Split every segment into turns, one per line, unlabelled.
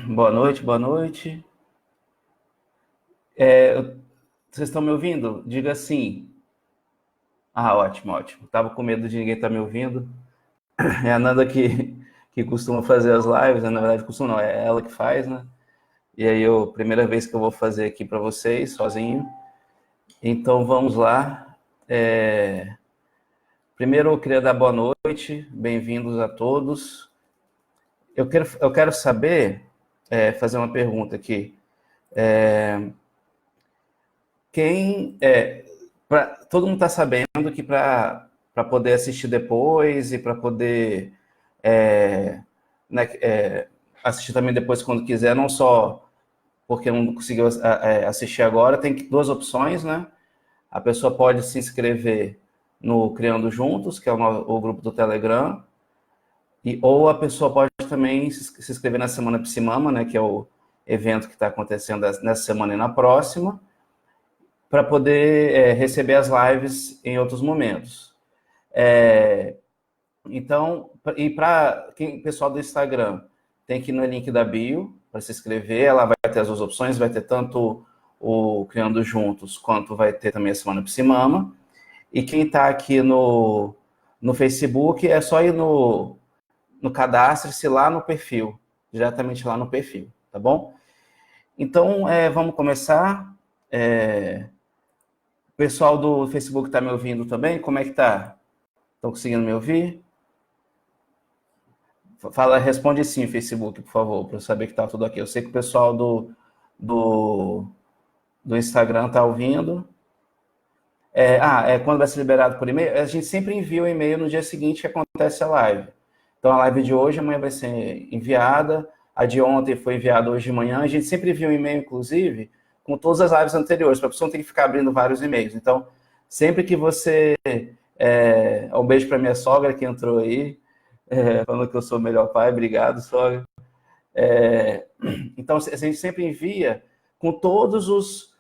Boa noite, boa noite. Vocês estão me ouvindo? Diga sim. Ah, ótimo, ótimo. Tava com medo de ninguém estar me ouvindo. É a Nanda que costuma fazer as lives, né? Na verdade, costuma não, é ela que faz, né? E aí, primeira vez que eu vou fazer aqui para vocês, sozinho. Então, vamos lá. Primeiro, eu queria dar boa noite, bem-vindos a todos. Eu quero saber, fazer uma pergunta aqui. Todo mundo está sabendo que para poder assistir depois e para poder é, né, assistir também depois quando quiser, não só porque não conseguiu assistir agora, tem duas opções, né? A pessoa pode se inscrever no Criando Juntos, que é o grupo do Telegram, ou a pessoa pode também se inscrever na Semana Psimama, né, que é o evento que está acontecendo nessa semana e na próxima, para poder receber as lives em outros momentos. Então, e para quem pessoal do Instagram, tem que ir no link da bio para se inscrever. Ela vai ter as duas opções, vai ter tanto o Criando Juntos, quanto vai ter também a Semana Psimama. E quem está aqui no Facebook, é só ir no cadastre-se lá no perfil, diretamente lá no perfil, tá bom? Então, vamos começar. O pessoal do Facebook está me ouvindo também? Como é que tá? Estão conseguindo me ouvir? Responde sim, Facebook, por favor, para eu saber que tá tudo aqui. Eu sei que o pessoal do, do Instagram tá ouvindo. Quando vai ser liberado por e-mail? A gente sempre envia o e-mail no dia seguinte que acontece a live. Então, a live de hoje, amanhã vai ser enviada. A de ontem foi enviada hoje de manhã. A gente sempre envia um e-mail, inclusive, com todas as lives anteriores, para a pessoa não ter que ficar abrindo vários e-mails. Então, sempre que você... um beijo para minha sogra que entrou aí, falando que eu sou o melhor pai. Obrigado, sogra. Então, a gente sempre envia com todos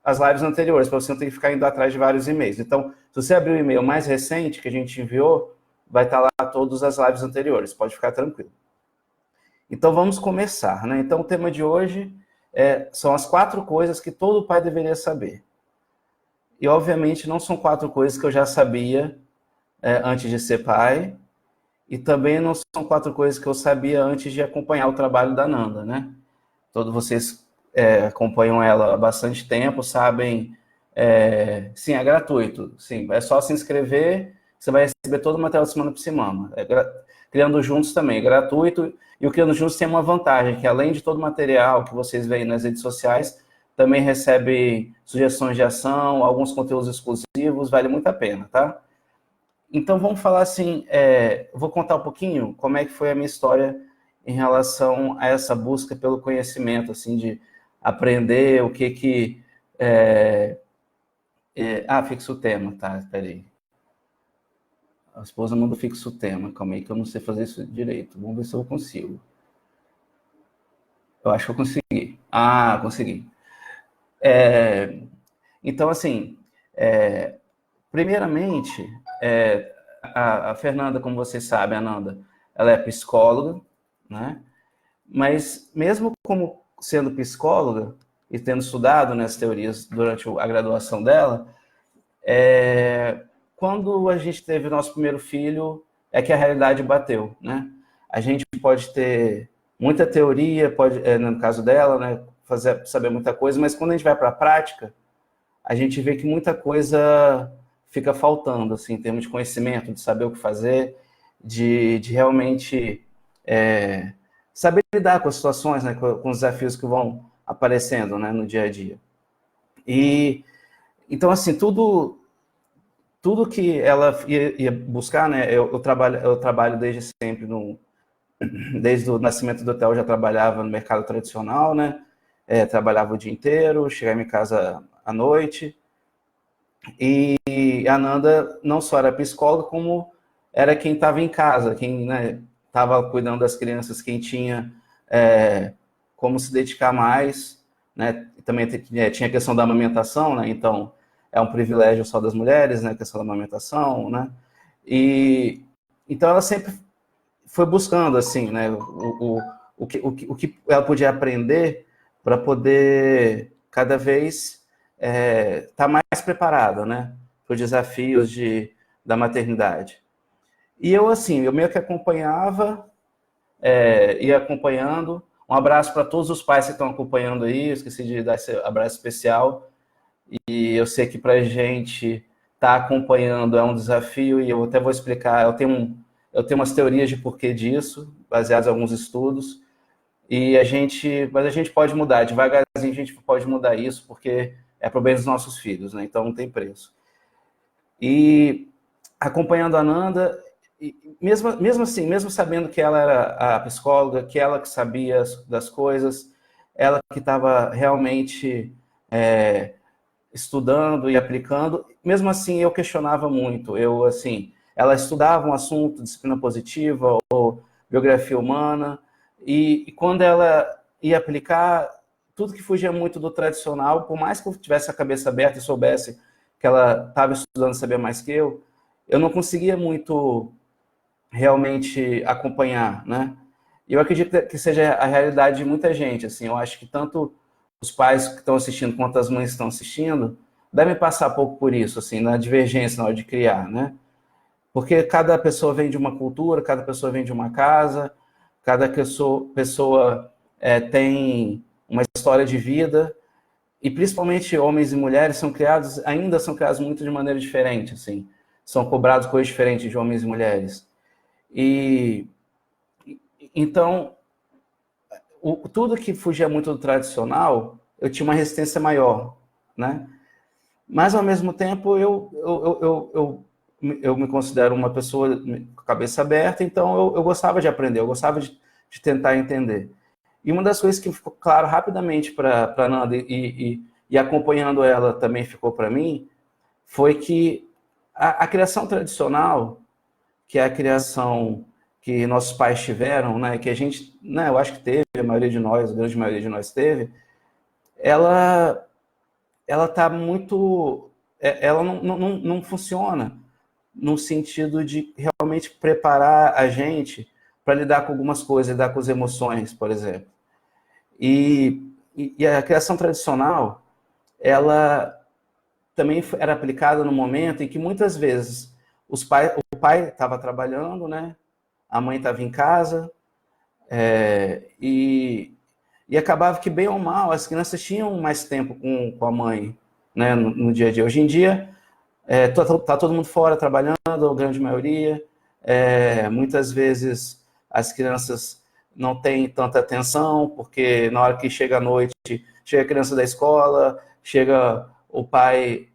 as lives anteriores, para você não ter que ficar indo atrás de vários e-mails. Então, se você abrir o e-mail mais recente que a gente enviou, vai estar lá todas as lives anteriores, pode ficar tranquilo. Então, vamos começar, né? Então, o tema de hoje são as 4 coisas que todo pai deveria saber. E, obviamente, não são 4 coisas que eu já sabia antes de ser pai, e também não são 4 coisas que eu sabia antes de acompanhar o trabalho da Nanda, né? Todos vocês acompanham ela há bastante tempo, sabem. Sim, é gratuito. Sim, é só se inscrever, você vai receber todo o material da Semana Psimama. Criando Juntos também, é gratuito. E o Criando Juntos tem uma vantagem, que além de todo o material que vocês veem nas redes sociais, também recebe sugestões de ação, alguns conteúdos exclusivos, vale muito a pena, tá? Então, vamos falar assim, vou contar um pouquinho como é que foi a minha história em relação a essa busca pelo conhecimento, assim, de aprender o que... fixa o tema, tá, peraí. A esposa manda fixa o tema, calma aí que eu não sei fazer isso direito. Vamos ver se eu consigo. Eu acho que eu consegui. Ah, consegui. Então, assim, primeiramente, a Fernanda, como vocês sabem, a Nanda, ela é psicóloga, né? Mas mesmo como sendo psicóloga e tendo estudado nas teorias durante a graduação dela, quando a gente teve o nosso primeiro filho, é que a realidade bateu, né? A gente pode ter muita teoria, pode, no caso dela, né, saber muita coisa, mas quando a gente vai para a prática, a gente vê que muita coisa fica faltando, assim, em termos de conhecimento, de saber o que fazer, de realmente saber lidar com as situações, né, com os desafios que vão aparecendo, né, no dia a dia. E então, assim, tudo que ela ia buscar, né, eu trabalho desde sempre, desde o nascimento do hotel eu já trabalhava no mercado tradicional, né, trabalhava o dia inteiro, chegava em casa à noite, e a Nanda não só era psicóloga, como era quem estava em casa, quem, né, estava cuidando das crianças, quem tinha como se dedicar mais, né? Também tinha a questão da amamentação, né? Então é um privilégio só das mulheres, né? A questão da amamentação, né? E então ela sempre foi buscando assim, né? o que ela podia aprender para poder cada vez estar mais preparada, né, para os desafios da maternidade. E eu, assim, eu meio que acompanhava, ia acompanhando. Um abraço para todos os pais que estão acompanhando aí, eu esqueci de dar esse abraço especial. E eu sei que para a gente estar acompanhando é um desafio, e eu até vou explicar, eu tenho umas teorias de porquê disso, baseadas em alguns estudos, mas a gente pode mudar, devagarzinho a gente pode mudar isso, porque é para o bem dos nossos filhos, né? Então não tem preço. E acompanhando a Nanda, mesmo assim, mesmo sabendo que ela era a psicóloga, que ela que sabia das coisas, ela que estava realmente estudando e aplicando, mesmo assim eu questionava muito. Eu, assim, ela estudava um assunto, disciplina positiva ou biografia humana, e quando ela ia aplicar, tudo que fugia muito do tradicional, por mais que eu tivesse a cabeça aberta e soubesse que ela estava estudando, sabia mais que eu não conseguia muito realmente acompanhar, né? E eu acredito que seja a realidade de muita gente, assim, eu acho que tanto os pais que estão assistindo quanto as mães que estão assistindo devem passar pouco por isso, assim, na divergência na hora de criar, né? Porque cada pessoa vem de uma cultura, cada pessoa vem de uma casa, cada pessoa tem uma história de vida, e principalmente homens e mulheres ainda são criados muito de maneira diferente, assim, são cobrados coisas diferentes de homens e mulheres. E então, tudo que fugia muito do tradicional, eu tinha uma resistência maior, né? Mas, ao mesmo tempo, eu me considero uma pessoa com a cabeça aberta, então eu gostava de aprender, eu gostava de tentar entender. E uma das coisas que ficou claro rapidamente para a Nanda e acompanhando ela também ficou para mim, foi que a criação tradicional, que é a criação que nossos pais tiveram, né, que a gente, né, eu acho que teve, a maioria de nós, a grande maioria de nós teve, ela está muito, ela não funciona no sentido de realmente preparar a gente para lidar com algumas coisas, lidar com as emoções, por exemplo. E a criação tradicional, ela também era aplicada no momento em que muitas vezes o pai estava trabalhando, né? A mãe estava em casa, e acabava que, bem ou mal, as crianças tinham mais tempo com a mãe, né, no dia a dia. Hoje em dia, tá todo mundo fora trabalhando, a grande maioria. Muitas vezes as crianças não têm tanta atenção, porque na hora que chega a noite, chega a criança da escola, chega o pai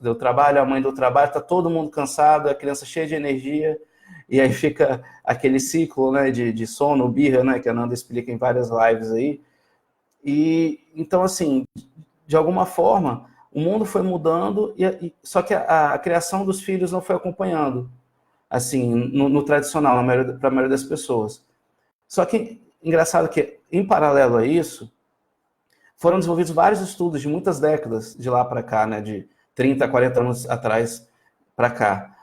do trabalho, a mãe do trabalho, está todo mundo cansado, a criança cheia de energia, e aí fica aquele ciclo, né, de sono, birra, né, que a Nanda explica em várias lives aí. E então, assim, de alguma forma, o mundo foi mudando, só que a criação dos filhos não foi acompanhando, assim, no tradicional, para a maioria das pessoas. Só que, engraçado que, em paralelo a isso, foram desenvolvidos vários estudos de muitas décadas de lá para cá, né, de 30, 40 anos atrás para cá,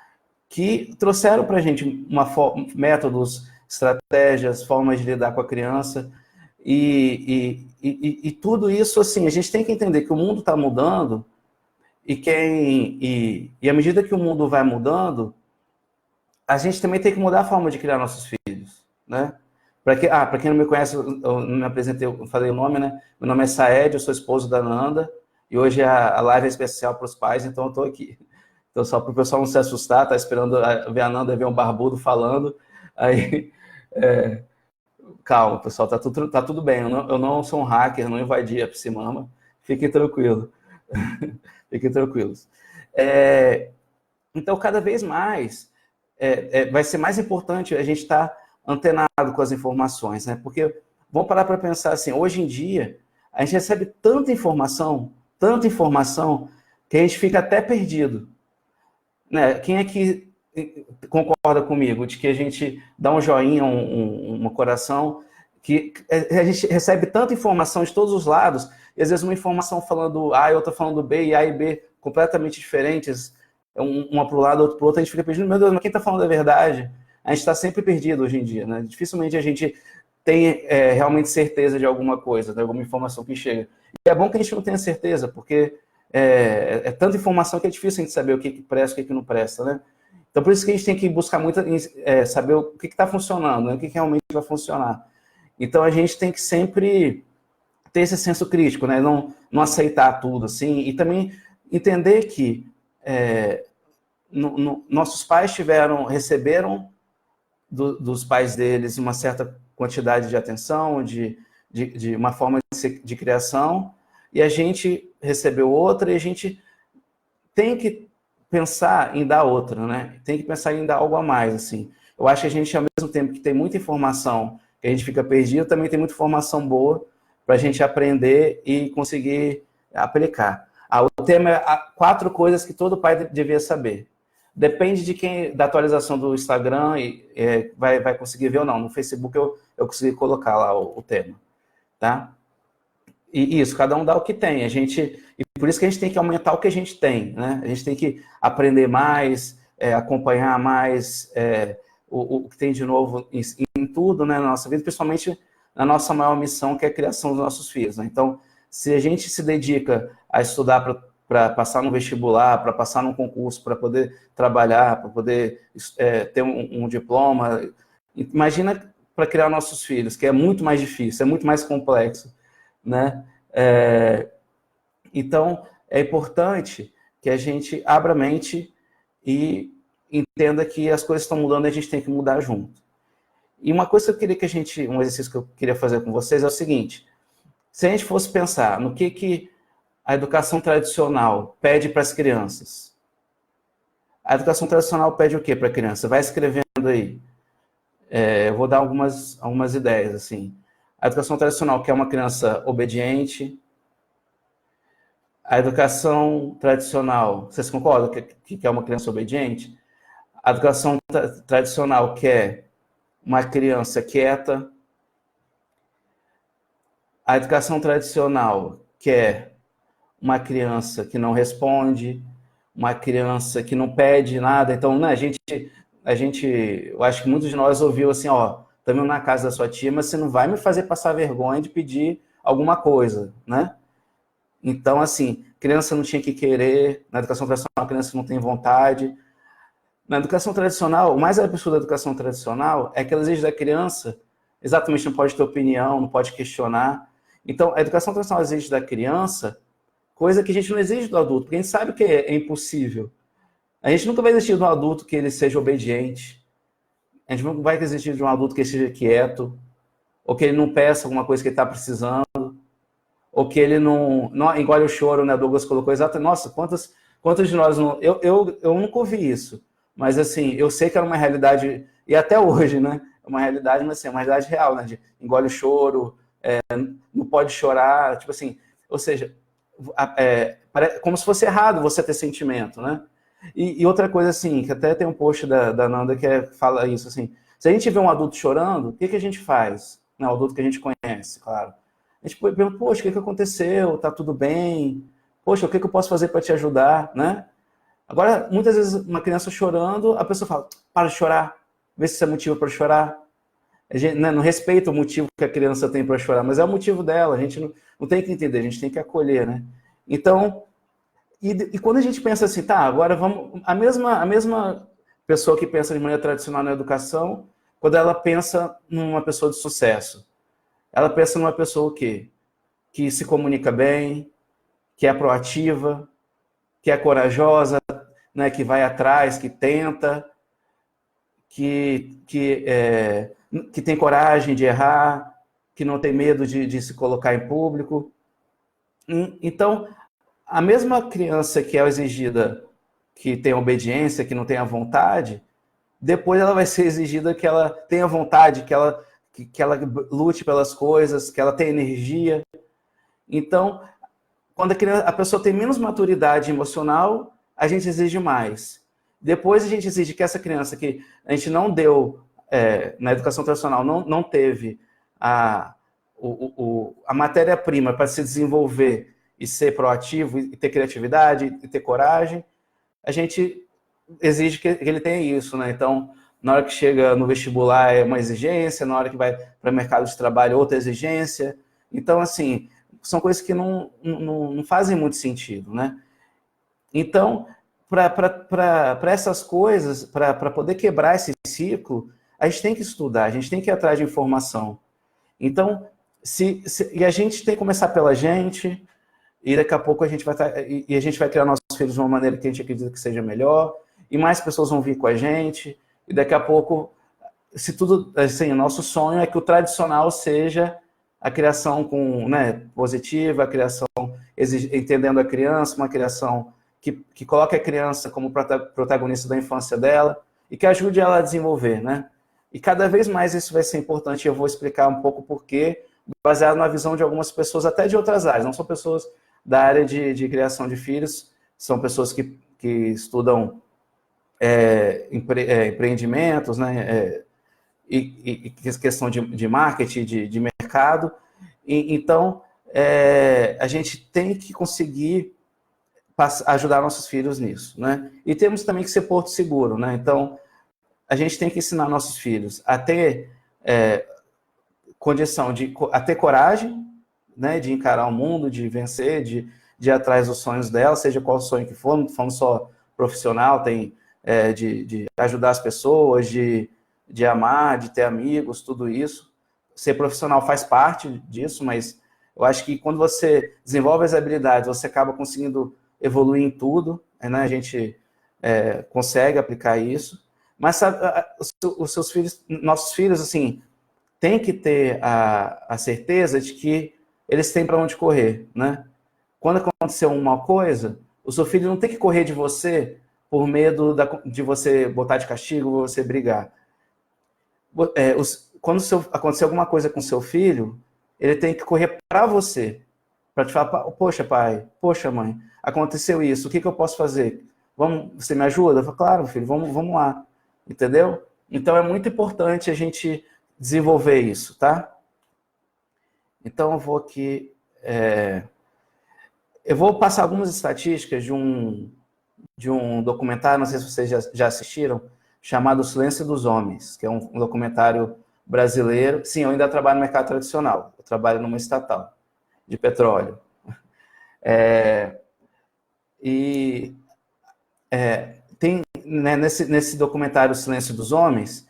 que trouxeram para a gente métodos, estratégias, formas de lidar com a criança, e tudo isso, assim, a gente tem que entender que o mundo está mudando, e à medida que o mundo vai mudando, a gente também tem que mudar a forma de criar nossos filhos, né? Para quem não me conhece, eu não me apresentei, eu falei o nome, né? Meu nome é Saed, eu sou esposo da Nanda, e hoje a live é especial para os pais, então eu estou aqui. Então, só para o pessoal não se assustar, tá esperando ver a Nanda, ver um barbudo falando, aí, calma, pessoal, tá tudo bem, eu não sou um hacker, não invadi a Psimama, fiquem tranquilos. Fiquem tranquilos. Então, cada vez mais, vai ser mais importante a gente estar antenado com as informações, né? Porque, vamos parar para pensar assim, hoje em dia, a gente recebe tanta informação, que a gente fica até perdido, né? Quem é que concorda comigo de que a gente dá um joinha, um coração, que a gente recebe tanta informação de todos os lados, e às vezes uma informação falando A e outra falando B, e A e B completamente diferentes, uma para o lado, outra para o outro, a gente fica perdido, meu Deus, mas quem está falando a verdade? A gente está sempre perdido hoje em dia, né? Dificilmente a gente tem realmente certeza de alguma coisa, de alguma informação que chega. E é bom que a gente não tenha certeza, porque é tanta informação que é difícil a gente saber o que presta e o que não presta, né? Então, por isso que a gente tem que buscar muito saber o que está funcionando, né? O que realmente vai funcionar. Então, a gente tem que sempre ter esse senso crítico, né? Não aceitar tudo, assim, e também entender que nossos pais receberam dos pais deles uma certa quantidade de atenção, de uma forma de criação, e a gente recebeu outra, e a gente tem que pensar em dar outra, né? Tem que pensar em dar algo a mais, assim. Eu acho que a gente, ao mesmo tempo que tem muita informação, que a gente fica perdido, também tem muita informação boa para a gente aprender e conseguir aplicar. O tema é 4 coisas que todo pai devia saber. Depende de da atualização do Instagram, vai conseguir ver ou não. No Facebook eu consegui colocar lá o tema, tá? E isso, cada um dá o que tem. E por isso que a gente tem que aumentar o que a gente tem, né? A gente tem que aprender mais, acompanhar mais o que tem de novo em tudo, né, na nossa vida, principalmente na nossa maior missão, que é a criação dos nossos filhos, né? Então, se a gente se dedica a estudar para passar no vestibular, para passar num concurso, para poder trabalhar, para poder ter um diploma, imagina para criar nossos filhos, que é muito mais difícil, é muito mais complexo, né? Então, é importante que a gente abra a mente e entenda que as coisas estão mudando e a gente tem que mudar junto. E uma coisa que eu queria um exercício que eu queria fazer com vocês é o seguinte: se a gente fosse pensar no que a educação tradicional pede para as crianças, a educação tradicional pede o que para a criança? Vai escrevendo aí. Eu vou dar algumas ideias, assim. A educação tradicional quer uma criança obediente. A educação tradicional, vocês concordam que é uma criança obediente? A educação tradicional quer uma criança quieta. A educação tradicional quer uma criança que não responde, uma criança que não pede nada. Então, né, eu acho que muitos de nós ouviu assim, ó, também na casa da sua tia, mas você não vai me fazer passar vergonha de pedir alguma coisa, né? Então, assim, criança não tinha que querer, na educação tradicional, a criança não tem vontade. Na educação tradicional, o mais absurdo da educação tradicional é que ela exige da criança, exatamente, não pode ter opinião, não pode questionar. Então, a educação tradicional exige da criança coisa que a gente não exige do adulto, porque a gente sabe que é impossível. A gente nunca vai exigir de um adulto que ele seja obediente. A gente nunca vai exigir de um adulto que ele seja quieto, ou que ele não peça alguma coisa que ele está precisando, ou que ele não engole o choro, né? Douglas colocou exato. Nossa, quantos de nós não... Eu nunca ouvi isso, mas assim, eu sei que era uma realidade, e até hoje, né? É uma realidade, mas assim, é uma realidade real, né? De engole o choro, não pode chorar, tipo assim, ou seja, como se fosse errado você ter sentimento, né? E outra coisa assim, que até tem um post da Nanda que fala isso, assim, se a gente vê um adulto chorando, o que a gente faz? Não, o adulto que a gente conhece, claro. A gente pergunta, poxa, o que aconteceu? Tá tudo bem? Poxa, o que eu posso fazer para te ajudar, né? Agora, muitas vezes, uma criança chorando, a pessoa fala, para de chorar, vê se isso é motivo para chorar. A gente, né, não respeita o motivo que a criança tem para chorar, mas é o motivo dela, a gente não tem que entender, a gente tem que acolher, né? Então, e quando a gente pensa assim, tá, agora vamos... A mesma pessoa que pensa de maneira tradicional na educação, quando ela pensa numa pessoa de sucesso, ela pensa numa pessoa o quê? Que se comunica bem, que é proativa, que é corajosa, né, que vai atrás, que tenta, que tem coragem de errar, que não tem medo de se colocar em público. Então, a mesma criança que é exigida, que tem obediência, que não tem a vontade, depois ela vai ser exigida que ela tenha vontade, que ela lute pelas coisas, que ela tenha energia. Então, quando a pessoa tem menos maturidade emocional, a gente exige mais. Depois a gente exige que essa criança que a gente não deu, na educação tradicional, não teve a matéria-prima para se desenvolver e ser proativo, e ter criatividade, e ter coragem, a gente exige que ele tenha isso, né? Então, na hora que chega no vestibular é uma exigência, na hora que vai para o mercado de trabalho outra exigência. Então, assim, são coisas que não fazem muito sentido, né? Então, para essas coisas, para poder quebrar esse ciclo, a gente tem que estudar, a gente tem que ir atrás de informação. Então, e a gente tem que começar pela gente, e daqui a pouco a gente vai criar nossos filhos de uma maneira que a gente acredita que seja melhor, e mais pessoas vão vir com a gente, e daqui a pouco, se tudo, assim, o nosso sonho é que o tradicional seja a criação positiva, a criação entendendo a criança, uma criação que coloque a criança como protagonista da infância dela e que ajude ela a desenvolver, né? E cada vez mais isso vai ser importante, e eu vou explicar um pouco por quê, baseado na visão de algumas pessoas, até de outras áreas, não são pessoas da área de criação de filhos, são pessoas que estudam empreendimentos, né? E questão de marketing, de mercado. Então, a gente tem que conseguir ajudar nossos filhos nisso, né? E temos também que ser porto seguro, né? Então, a gente tem que ensinar nossos filhos a ter condição a ter coragem, né? De encarar o mundo, de vencer, de ir atrás dos sonhos dela, seja qual sonho que for, não falando só profissional, tem de ajudar as pessoas, de amar, de ter amigos, tudo isso. Ser profissional faz parte disso, mas eu acho que quando você desenvolve as habilidades, você acaba conseguindo evoluir em tudo, né? A gente consegue aplicar isso. Mas sabe, os seus filhos, nossos filhos, assim, têm que ter a certeza de que eles têm para onde correr, né? Quando acontecer uma coisa, o seu filho não tem que correr de você por medo de você botar de castigo ou você brigar. Quando acontecer alguma coisa com seu filho, ele tem que correr para você, para te falar, poxa pai, poxa mãe, aconteceu isso, o que eu posso fazer? Você me ajuda? Eu falo, claro, filho, vamos lá, entendeu? Então é muito importante a gente desenvolver isso, tá? Então eu vou aqui, eu vou passar algumas estatísticas de um documentário, não sei se vocês já assistiram, chamado O Silêncio dos Homens, que é um documentário brasileiro. Sim, eu ainda trabalho no mercado tradicional, eu trabalho numa estatal de petróleo. Tem, né, nesse documentário O Silêncio dos Homens,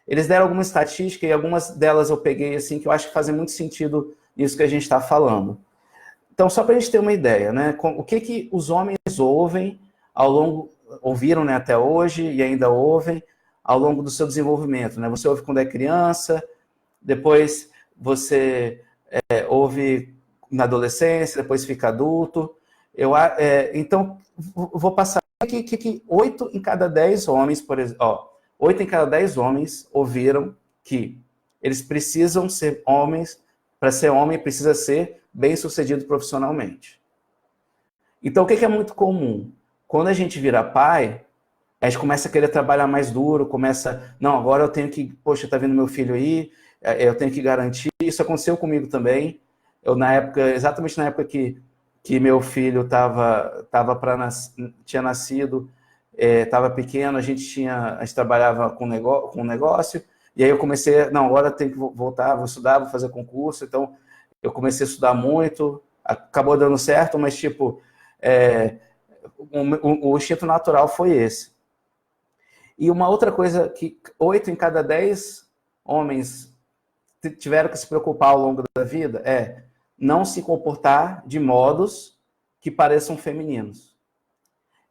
eles deram alguma estatística e algumas delas eu peguei assim, que eu acho que fazem muito sentido nisso que a gente está falando. Então, só para a gente ter uma ideia, né, o que os homens ouviram, né, até hoje e ainda ouvem ao longo do seu desenvolvimento, né? Você ouve quando é criança, depois você ouve na adolescência, depois fica adulto. Então, vou passar aqui que 8 em cada 10 homens, por exemplo, 8 em cada 10 homens ouviram que eles precisam ser homens, para ser homem precisa ser bem-sucedido profissionalmente. Então, o que é muito comum? Quando a gente vira pai, a gente começa a querer trabalhar mais duro, não, agora eu tenho que, poxa, tá vendo meu filho aí, eu tenho que garantir. Isso aconteceu comigo também. Exatamente na época que meu filho tinha nascido, estava pequeno, a gente trabalhava com negócio, e aí eu comecei, não, agora eu tenho que voltar, vou estudar, vou fazer concurso. Então, eu comecei a estudar muito, acabou dando certo, mas, tipo, o instinto natural foi esse. E uma outra coisa que 8 em cada 10 homens tiveram que se preocupar ao longo da vida é não se comportar de modos que pareçam femininos.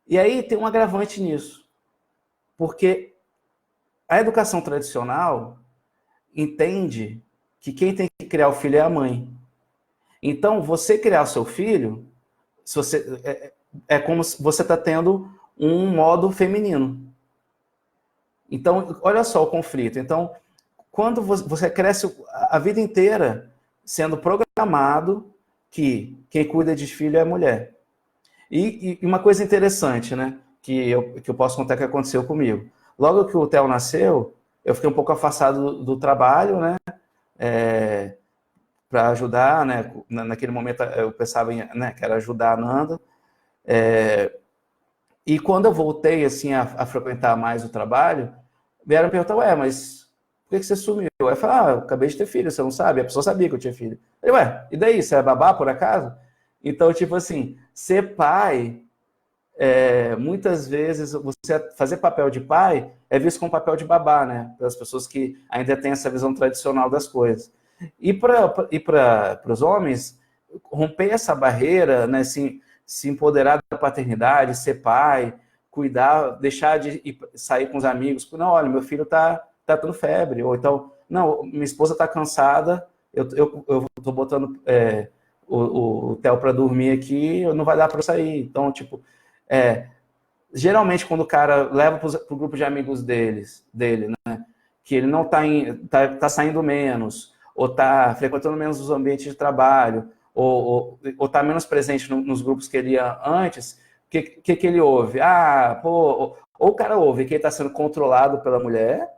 E aí tem um agravante nisso, porque a educação tradicional entende que quem tem que criar o filho é a mãe. Então, você criar o seu filho, é como se você está tendo um modo feminino. Então, olha só o conflito. Então, quando você cresce a vida inteira sendo programado que quem cuida de filho é a mulher. E uma coisa interessante, né, que eu posso contar que aconteceu comigo. Logo que o Theo nasceu, eu fiquei um pouco afastado do trabalho, né, para ajudar, né, naquele momento eu pensava né, que era ajudar a Nanda. E quando eu voltei assim a frequentar mais o trabalho, vieram perguntar, ué, mas por que você sumiu? Aí eu falei, eu acabei de ter filho, você não sabe? A pessoa sabia que eu tinha filho. Eu falei, ué, e daí? Você é babá, por acaso? Então, tipo assim, ser pai, muitas vezes, você fazer papel de pai é visto como papel de babá, né? Para as pessoas que ainda têm essa visão tradicional das coisas. E para os homens, romper essa barreira, né? Se empoderar da paternidade, ser pai, cuidar, deixar de sair com os amigos. Não, olha, meu filho tá tendo febre. Ou então, não, minha esposa tá cansada, eu tô botando o Theo para dormir aqui, não vai dar para sair. Então, tipo, geralmente quando o cara leva para o grupo de amigos dele, né, que ele não tá saindo menos, ou tá frequentando menos os ambientes de trabalho, ou tá menos presente nos grupos que ele ia antes, o que ele ouve? Ou o cara ouve que ele está sendo controlado pela mulher,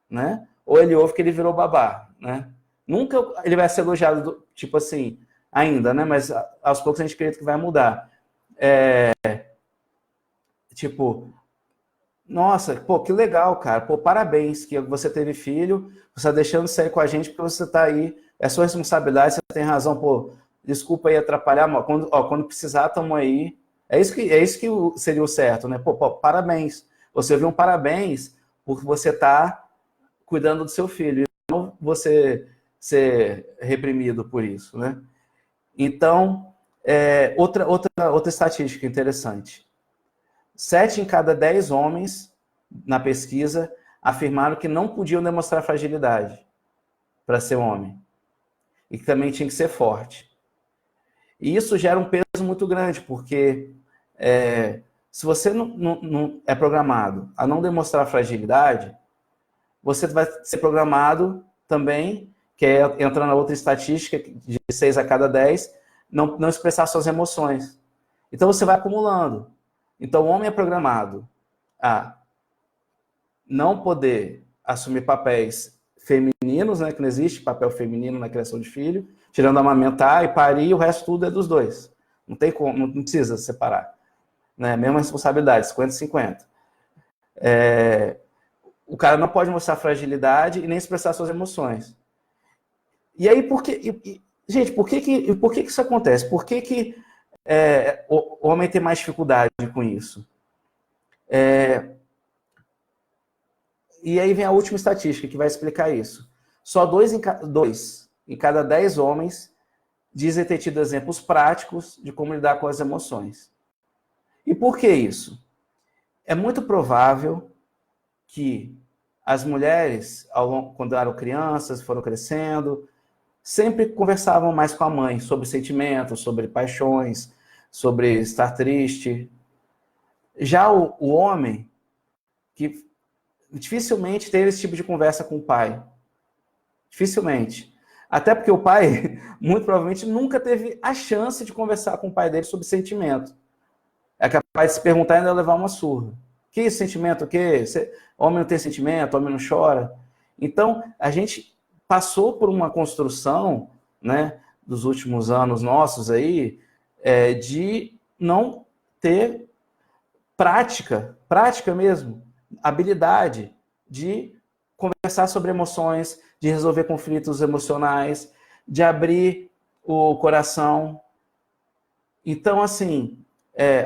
né? Ou ele ouve que ele virou babá, né? Nunca ele vai ser elogiado, tipo assim, ainda, né? Mas aos poucos a gente acredita que vai mudar. Tipo, nossa, pô, que legal, cara. Pô, parabéns que você teve filho, você está deixando de sair com a gente porque você está aí, é sua responsabilidade, você tem razão, pô, desculpa aí atrapalhar, mas quando precisar, estamos aí. É isso que seria o certo, né? Pô, parabéns. Você viu um parabéns porque você está cuidando do seu filho, e não você ser reprimido por isso, né? Então, outra estatística interessante. 7 em cada 10 homens, na pesquisa, afirmaram que não podiam demonstrar fragilidade para ser homem. E que também tinha que ser forte. E isso gera um peso muito grande, porque se você não é programado a não demonstrar fragilidade, você vai ser programado também, que entra na outra estatística, de 6 a cada 10, não expressar suas emoções. Então você vai acumulando. Então o homem é programado a não poder assumir papéis femininos, né, que não existe papel feminino na criação de filho, tirando amamentar e parir, o resto tudo é dos dois. Não tem como, não precisa separar. Né? Mesma responsabilidade, 50-50. O cara não pode mostrar fragilidade e nem expressar suas emoções. E aí, gente, por que isso acontece? Por que o homem tem mais dificuldade com isso? E aí vem a última estatística que vai explicar isso. Só 2 em cada 10 homens dizem ter tido exemplos práticos de como lidar com as emoções. E por que isso? É muito provável que as mulheres, quando eram crianças, foram crescendo, sempre conversavam mais com a mãe sobre sentimentos, sobre paixões, sobre estar triste. Já o homem, que dificilmente teve esse tipo de conversa com o pai. Dificilmente. Até porque o pai, muito provavelmente, nunca teve a chance de conversar com o pai dele sobre sentimento. É capaz de se perguntar e ainda levar uma surra. Que sentimento? O quê? Homem não tem sentimento, homem não chora. Então, a gente passou por uma construção, né, dos últimos anos nossos aí, de não ter prática mesmo, habilidade de conversar sobre emoções, de resolver conflitos emocionais, de abrir o coração. Então, assim,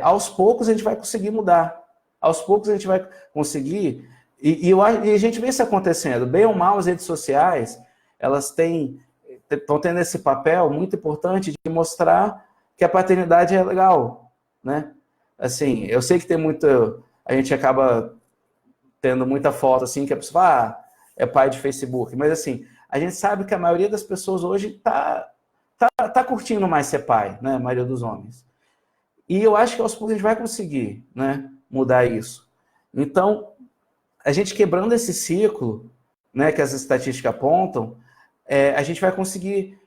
aos poucos a gente vai conseguir mudar. Aos poucos a gente vai conseguir. E a gente vê isso acontecendo. Bem ou mal, as redes sociais, elas estão tendo esse papel muito importante de mostrar que a paternidade é legal, né? Assim, eu sei que tem muito... A gente acaba tendo muita foto, assim, que a pessoa fala, é pai de Facebook. Mas, assim, a gente sabe que a maioria das pessoas hoje tá curtindo mais ser pai, né? A maioria dos homens. E eu acho que aos poucos a gente vai conseguir, né, mudar isso. Então, a gente quebrando esse ciclo, né, que as estatísticas apontam, a gente vai conseguir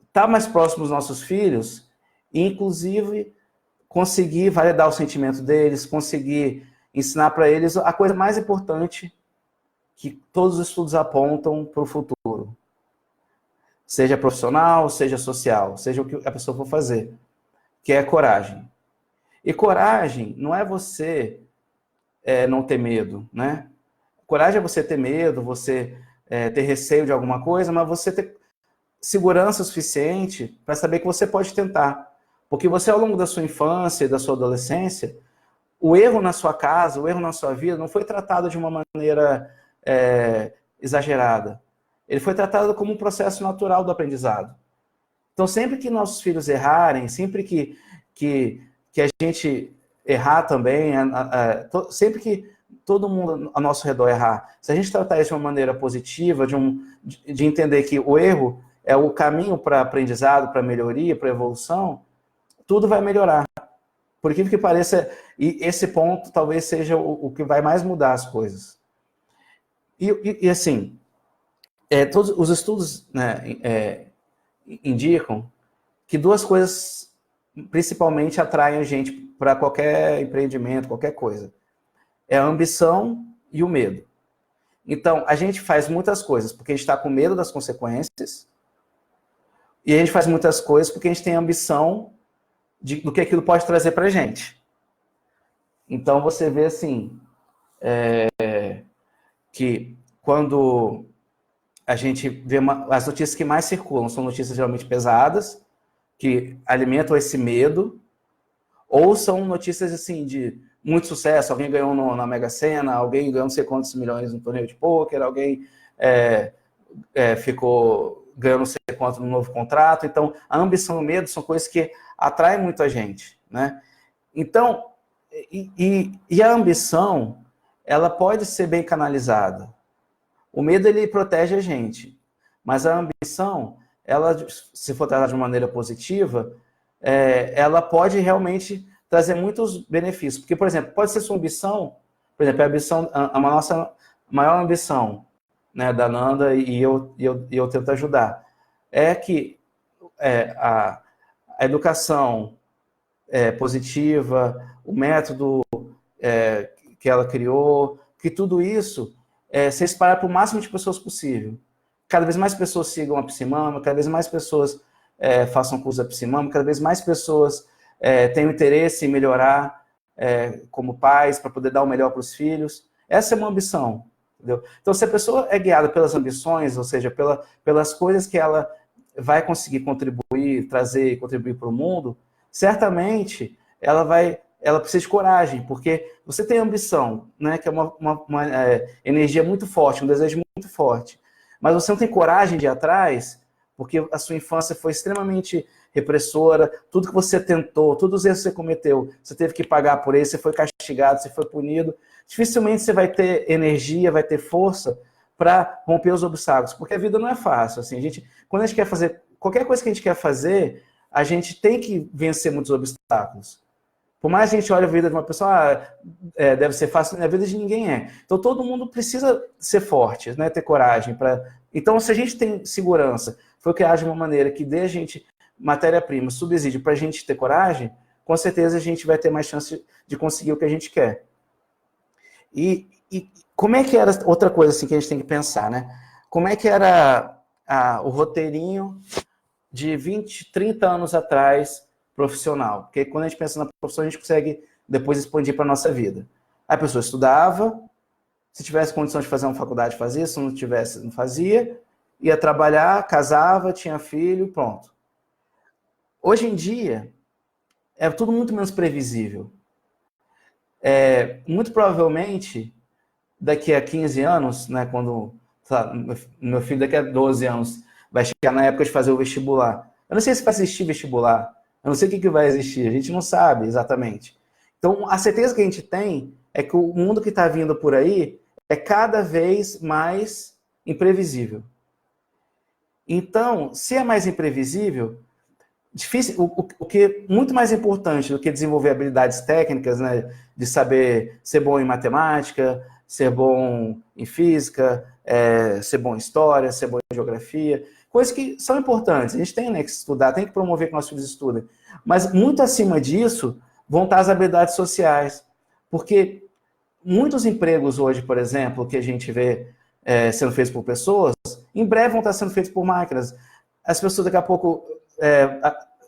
estar mais próximo dos nossos filhos e, inclusive, conseguir validar o sentimento deles, conseguir ensinar para eles a coisa mais importante que todos os estudos apontam para o futuro. Seja profissional, seja social, seja o que a pessoa for fazer, que é coragem. E coragem não é você não ter medo, né? coragem é você ter medo, você ter receio de alguma coisa, mas você ter segurança suficiente para saber que você pode tentar. Porque você, ao longo da sua infância e da sua adolescência, o erro na sua casa, o erro na sua vida, não foi tratado de uma maneira exagerada. Ele foi tratado como um processo natural do aprendizado. Então, sempre que nossos filhos errarem, sempre que a gente errar também, sempre que todo mundo ao nosso redor errar, se a gente tratar isso de uma maneira positiva, de entender que o erro é o caminho para aprendizado, para melhoria, para evolução, tudo vai melhorar. Por incrível que pareça, e esse ponto talvez seja o que vai mais mudar as coisas. E assim, todos os estudos, né, indicam que duas coisas principalmente atraem a gente para qualquer empreendimento, qualquer coisa. É a ambição e o medo. Então, a gente faz muitas coisas porque a gente está com medo das consequências, e a gente faz muitas coisas porque a gente tem ambição do que aquilo pode trazer para a gente. Então, você vê assim, que quando a gente vê as notícias que mais circulam são notícias geralmente pesadas, que alimentam esse medo, ou são notícias assim de muito sucesso, alguém ganhou na Mega Sena, alguém ganhou não sei quantos milhões no torneio de pôquer, alguém ganhou não sei quanto no novo contrato. Então, a ambição e o medo são coisas que atraem muito a gente, né? Então, e a ambição, ela pode ser bem canalizada. O medo, ele protege a gente, mas a ambição, ela, se for tratada de uma maneira positiva, ela pode realmente trazer muitos benefícios. Porque, por exemplo, pode ser sua ambição, por exemplo, a nossa maior ambição, né, da Nanda, e eu tento ajudar, é que a educação positiva, o método que ela criou, que tudo isso se espalhar para o máximo de pessoas possível. Cada vez mais pessoas sigam a Psimama, cada vez mais pessoas façam curso da Psimama, cada vez mais pessoas tenham interesse em melhorar como pais, para poder dar o melhor para os filhos. Essa é uma ambição. Entendeu? Então, se a pessoa é guiada pelas ambições, ou seja, pelas coisas que ela vai conseguir contribuir, trazer e contribuir para o mundo, certamente ela precisa de coragem, porque você tem ambição, né, que é uma energia muito forte, um desejo muito forte, mas você não tem coragem de ir atrás, porque a sua infância foi extremamente repressora, tudo que você tentou, todos os erros que você cometeu, você teve que pagar por isso, você foi castigado, você foi punido, dificilmente você vai ter energia, vai ter força para romper os obstáculos, porque a vida não é fácil. Assim, quando a gente quer fazer qualquer coisa que a gente quer fazer, a gente tem que vencer muitos obstáculos. Por mais que a gente olhe a vida de uma pessoa, deve ser fácil, a vida de ninguém é. Então todo mundo precisa ser forte, né, ter coragem. Então, se a gente tem segurança, foi criado de uma maneira que dê a gente matéria-prima, subsídio para a gente ter coragem, com certeza a gente vai ter mais chance de conseguir o que a gente quer. E como é que era, outra coisa assim que a gente tem que pensar, né? Como é que era o roteirinho de 20, 30 anos atrás, profissional? Porque quando a gente pensa na profissão, a gente consegue depois expandir para a nossa vida. A pessoa estudava, se tivesse condição de fazer uma faculdade, fazia, se não tivesse, não fazia, ia trabalhar, casava, tinha filho, pronto. Hoje em dia, é tudo muito menos previsível. Muito provavelmente, daqui a 15 anos, né, quando meu filho daqui a 12 anos vai chegar na época de fazer o vestibular. Eu não sei se vai existir vestibular, eu não sei o que vai existir, a gente não sabe exatamente. Então, a certeza que a gente tem é que o mundo que está vindo por aí é cada vez mais imprevisível. Então, se é mais imprevisível, difícil, o que é muito mais importante do que desenvolver habilidades técnicas, né, de saber ser bom em matemática, ser bom em física, ser bom em história, ser bom em geografia, coisas que são importantes. A gente tem, né, que estudar, tem que promover que nossos filhos estudem. Mas muito acima disso vão estar as habilidades sociais. Porque muitos empregos hoje, por exemplo, que a gente vê sendo feitos por pessoas, em breve vão estar sendo feitos por máquinas. As pessoas daqui a pouco...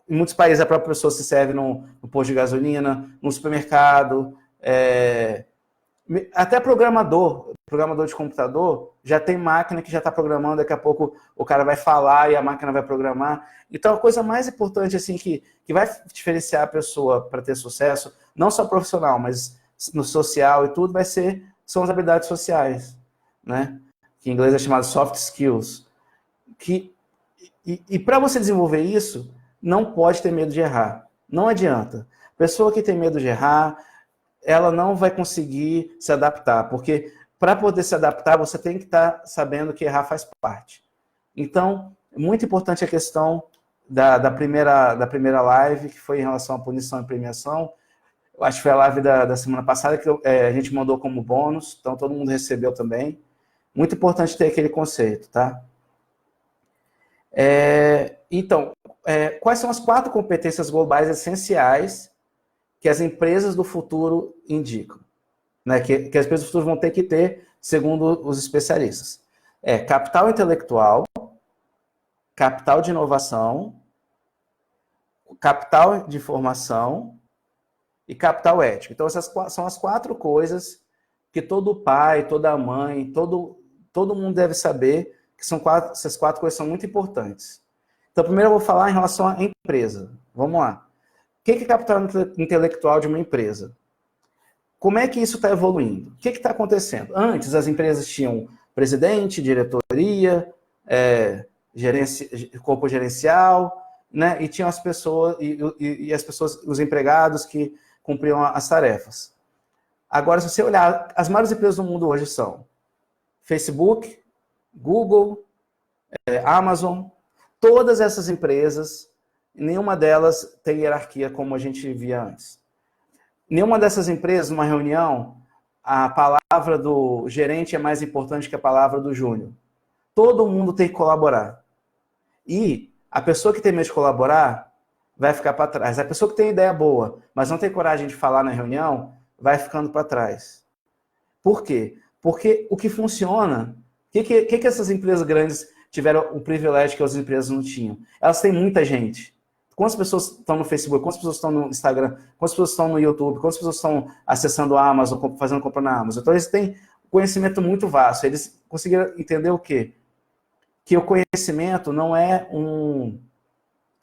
em muitos países a própria pessoa se serve no posto de gasolina, no supermercado, Até programador de computador, já tem máquina que já está programando, daqui a pouco o cara vai falar e a máquina vai programar. Então, a coisa mais importante, assim, que vai diferenciar a pessoa para ter sucesso, não só profissional, mas no social e tudo, são as habilidades sociais, né? Que em inglês é chamado soft skills. E para você desenvolver isso, não pode ter medo de errar. Não adianta. Pessoa que tem medo de errar, ela não vai conseguir se adaptar, porque para poder se adaptar, você tem que estar sabendo que errar faz parte. Então, muito importante a questão da primeira live, que foi em relação à punição e premiação. Eu acho que foi a live da semana passada que a gente mandou como bônus, então todo mundo recebeu também. Muito importante ter aquele conceito, tá? Então, quais são as 4 competências globais essenciais que as empresas do futuro indicam, né? Que as empresas do futuro vão ter que ter, segundo os especialistas? Capital intelectual, capital de inovação, capital de informação e capital ético. Então, essas são as 4 coisas que todo pai, toda mãe, todo mundo deve saber, que essas 4 coisas são muito importantes. Então, primeiro eu vou falar em relação à empresa. Vamos lá. O que é capital intelectual de uma empresa? Como é que isso está evoluindo? O que está acontecendo? Antes, as empresas tinham presidente, diretoria, corpo gerencial, né? E tinham as pessoas, e as pessoas, os empregados que cumpriam as tarefas. Agora, se você olhar, as maiores empresas do mundo hoje são Facebook, Google, Amazon. Todas essas empresas, nenhuma delas tem hierarquia como a gente via antes. Nenhuma dessas empresas, numa reunião, a palavra do gerente é mais importante que a palavra do júnior. Todo mundo tem que colaborar. E a pessoa que tem medo de colaborar vai ficar para trás. A pessoa que tem ideia boa, mas não tem coragem de falar na reunião, vai ficando para trás. Por quê? Porque o que funciona... O que essas empresas grandes tiveram o privilégio que as empresas não tinham? Elas têm muita gente. Quantas pessoas estão no Facebook? Quantas pessoas estão no Instagram? Quantas pessoas estão no YouTube? Quantas pessoas estão acessando a Amazon, fazendo compra na Amazon? Então, eles têm conhecimento muito vasto. Eles conseguiram entender o quê? Que o conhecimento não é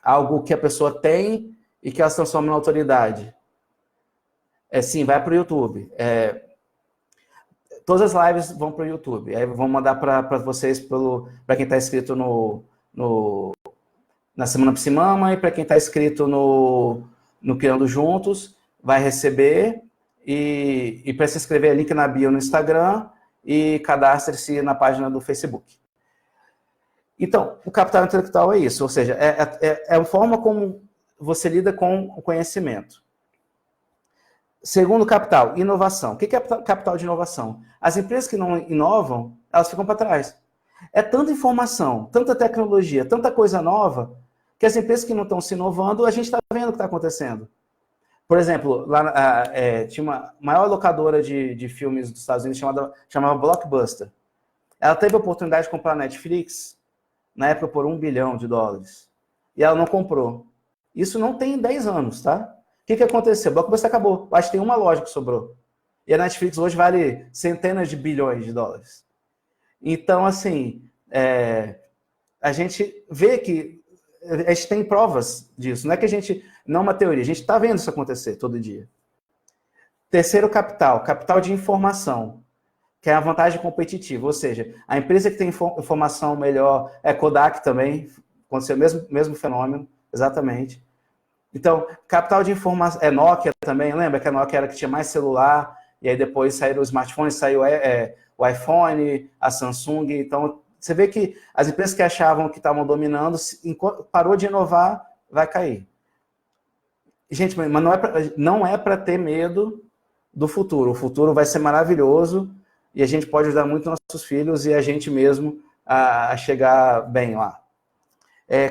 algo que a pessoa tem e que ela se transforma na autoridade. Sim, vai para o YouTube. Todas as lives vão para o YouTube. Aí vou mandar para vocês, para quem está inscrito na Semana Psimama e para quem está inscrito no Criando Juntos, vai receber. E para se inscrever, link na bio no Instagram e cadastre-se na página do Facebook. Então, o capital intelectual é isso, ou seja, é a forma como você lida com o conhecimento. Segundo capital, inovação. O que é capital de inovação? As empresas que não inovam, elas ficam para trás. É tanta informação, tanta tecnologia, tanta coisa nova, que as empresas que não estão se inovando, a gente está vendo o que está acontecendo. Por exemplo, lá tinha uma maior locadora de filmes dos Estados Unidos, chamava Blockbuster. Ela teve a oportunidade de comprar a Netflix, na época por $1 bilhão. E ela não comprou. Isso não tem 10 anos, tá? O que aconteceu? O Blockbuster acabou. Acho que tem uma loja que sobrou. E a Netflix hoje vale centenas de bilhões de dólares. Então, assim, a gente vê que a gente tem provas disso. Não é que a gente... Não é uma teoria. A gente está vendo isso acontecer todo dia. Terceiro capital de informação, que é a vantagem competitiva. Ou seja, a empresa que tem informação melhor, Kodak também, aconteceu o mesmo fenômeno, exatamente. Então, capital de informação, Nokia também, lembra que a Nokia era que tinha mais celular, e aí depois saíram os smartphones, saiu o iPhone, a Samsung. Então, você vê que as empresas que achavam que estavam dominando, parou de inovar, vai cair. Gente, mas não é para ter medo do futuro. O futuro vai ser maravilhoso e a gente pode ajudar muito nossos filhos e a gente mesmo a chegar bem lá.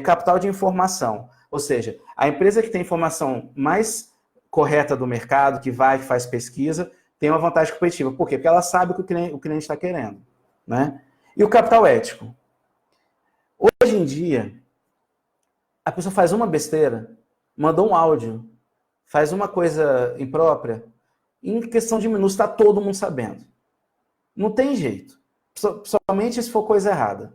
Capital de informação. Ou seja, a empresa que tem informação mais correta do mercado, que faz pesquisa, tem uma vantagem competitiva. Por quê? Porque ela sabe o que o cliente está querendo, né? E o capital ético. Hoje em dia, a pessoa faz uma besteira, mandou um áudio, faz uma coisa imprópria, Em questão de minutos, está todo mundo sabendo. Não tem jeito. Somente se for coisa errada.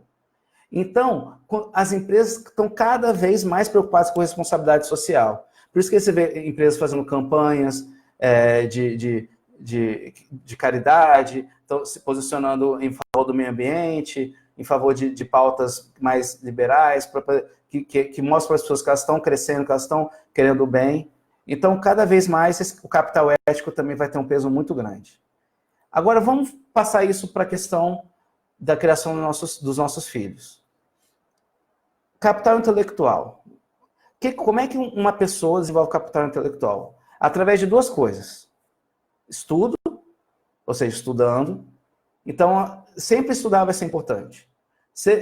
Então, as empresas estão cada vez mais preocupadas com responsabilidade social. Por isso que você vê empresas fazendo campanhas de caridade, estão se posicionando em favor do meio ambiente, em favor de pautas mais liberais, que mostram para as pessoas que elas estão crescendo, que elas estão querendo o bem. Então, cada vez mais, o capital ético também vai ter um peso muito grande. Agora, vamos passar isso para a questão da criação dos nossos filhos. Capital intelectual. Como é que uma pessoa desenvolve capital intelectual? Através de duas coisas. Estudo, ou seja, estudando. Então, sempre estudar vai ser importante.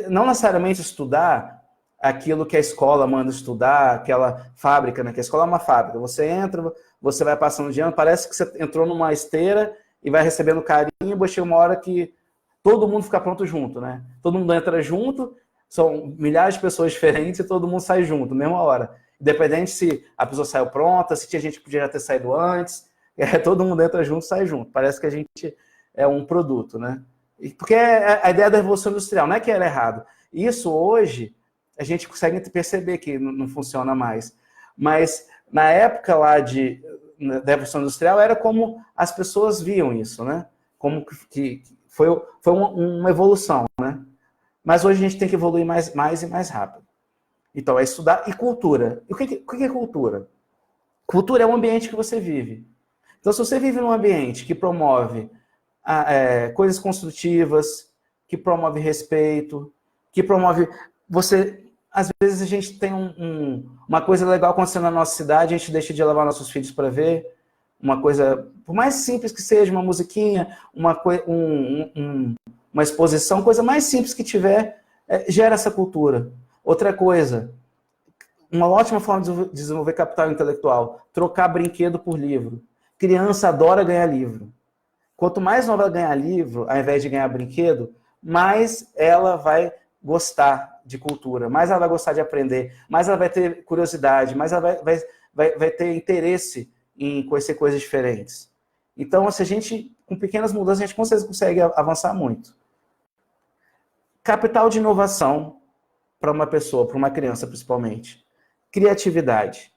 Não necessariamente estudar aquilo que a escola manda estudar, aquela fábrica, né? Que a escola é uma fábrica. Você entra, você vai passando de ano, parece que você entrou numa esteira e vai recebendo carinho, e chega uma hora que todo mundo fica pronto junto, né? Todo mundo entra junto, são milhares de pessoas diferentes e todo mundo sai junto, na mesma hora. Independente se a pessoa saiu pronta, se tinha gente que podia ter saído antes, todo mundo entra junto, sai junto. Parece que a gente é um produto, né? Porque a ideia da Revolução Industrial não é que era errado. Isso hoje a gente consegue perceber que não funciona mais. Mas na época lá da Revolução Industrial era como as pessoas viam isso, né? Como que foi uma evolução, né? Mas hoje a gente tem que evoluir mais e mais rápido. Então, é estudar. E cultura. E o que é cultura? Cultura é o ambiente que você vive. Então, se você vive num ambiente que promove coisas construtivas, que promove respeito, que promove... Às vezes a gente tem uma coisa legal acontecendo na nossa cidade, a gente deixa de levar nossos filhos para ver, uma coisa, por mais simples que seja, uma musiquinha, uma exposição, coisa mais simples que tiver, gera essa cultura. Outra coisa, uma ótima forma de desenvolver capital intelectual, trocar brinquedo por livro. Criança adora ganhar livro. Quanto mais nova ela ganhar livro, ao invés de ganhar brinquedo, mais ela vai gostar de cultura, mais ela vai gostar de aprender, mais ela vai ter curiosidade, mais ela vai ter interesse em conhecer coisas diferentes. Então, se a gente, com pequenas mudanças, a gente consegue avançar muito. Capital de inovação para uma pessoa, para uma criança principalmente. Criatividade.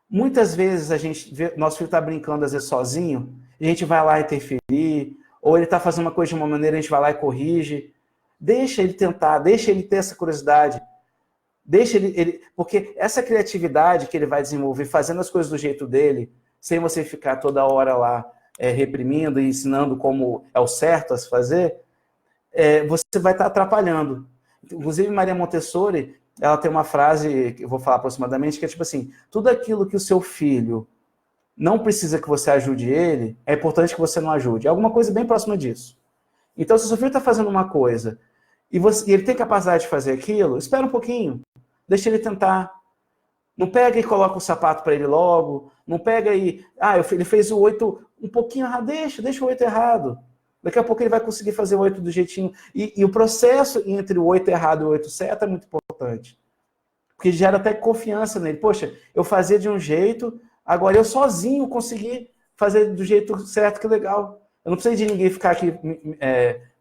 Muitas vezes a gente vê, nosso filho está brincando às vezes sozinho, a gente vai lá interferir, ou ele está fazendo uma coisa de uma maneira, a gente vai lá e corrige. Deixa ele tentar, deixa ele ter essa curiosidade. Deixa ele, porque essa criatividade que ele vai desenvolver, fazendo as coisas do jeito dele, sem você ficar toda hora lá reprimindo e ensinando como é o certo a se fazer, você vai estar atrapalhando. Inclusive, Maria Montessori, ela tem uma frase, que eu vou falar aproximadamente, que é tipo assim, tudo aquilo que o seu filho não precisa que você ajude ele, é importante que você não ajude. É alguma coisa bem próxima disso. Então, se o seu filho está fazendo uma coisa e ele tem capacidade de fazer aquilo, espera um pouquinho, deixa ele tentar. Não pega e coloca o sapato para ele logo, não pega e... ele fez o 8 um pouquinho errado, deixa o 8 errado. Daqui a pouco ele vai conseguir fazer o 8 do jeitinho. E o processo entre o 8 errado e o 8 certo é muito importante. Porque gera até confiança nele. Poxa, eu fazia de um jeito, agora eu sozinho consegui fazer do jeito certo, que legal. Eu não preciso de ninguém ficar aqui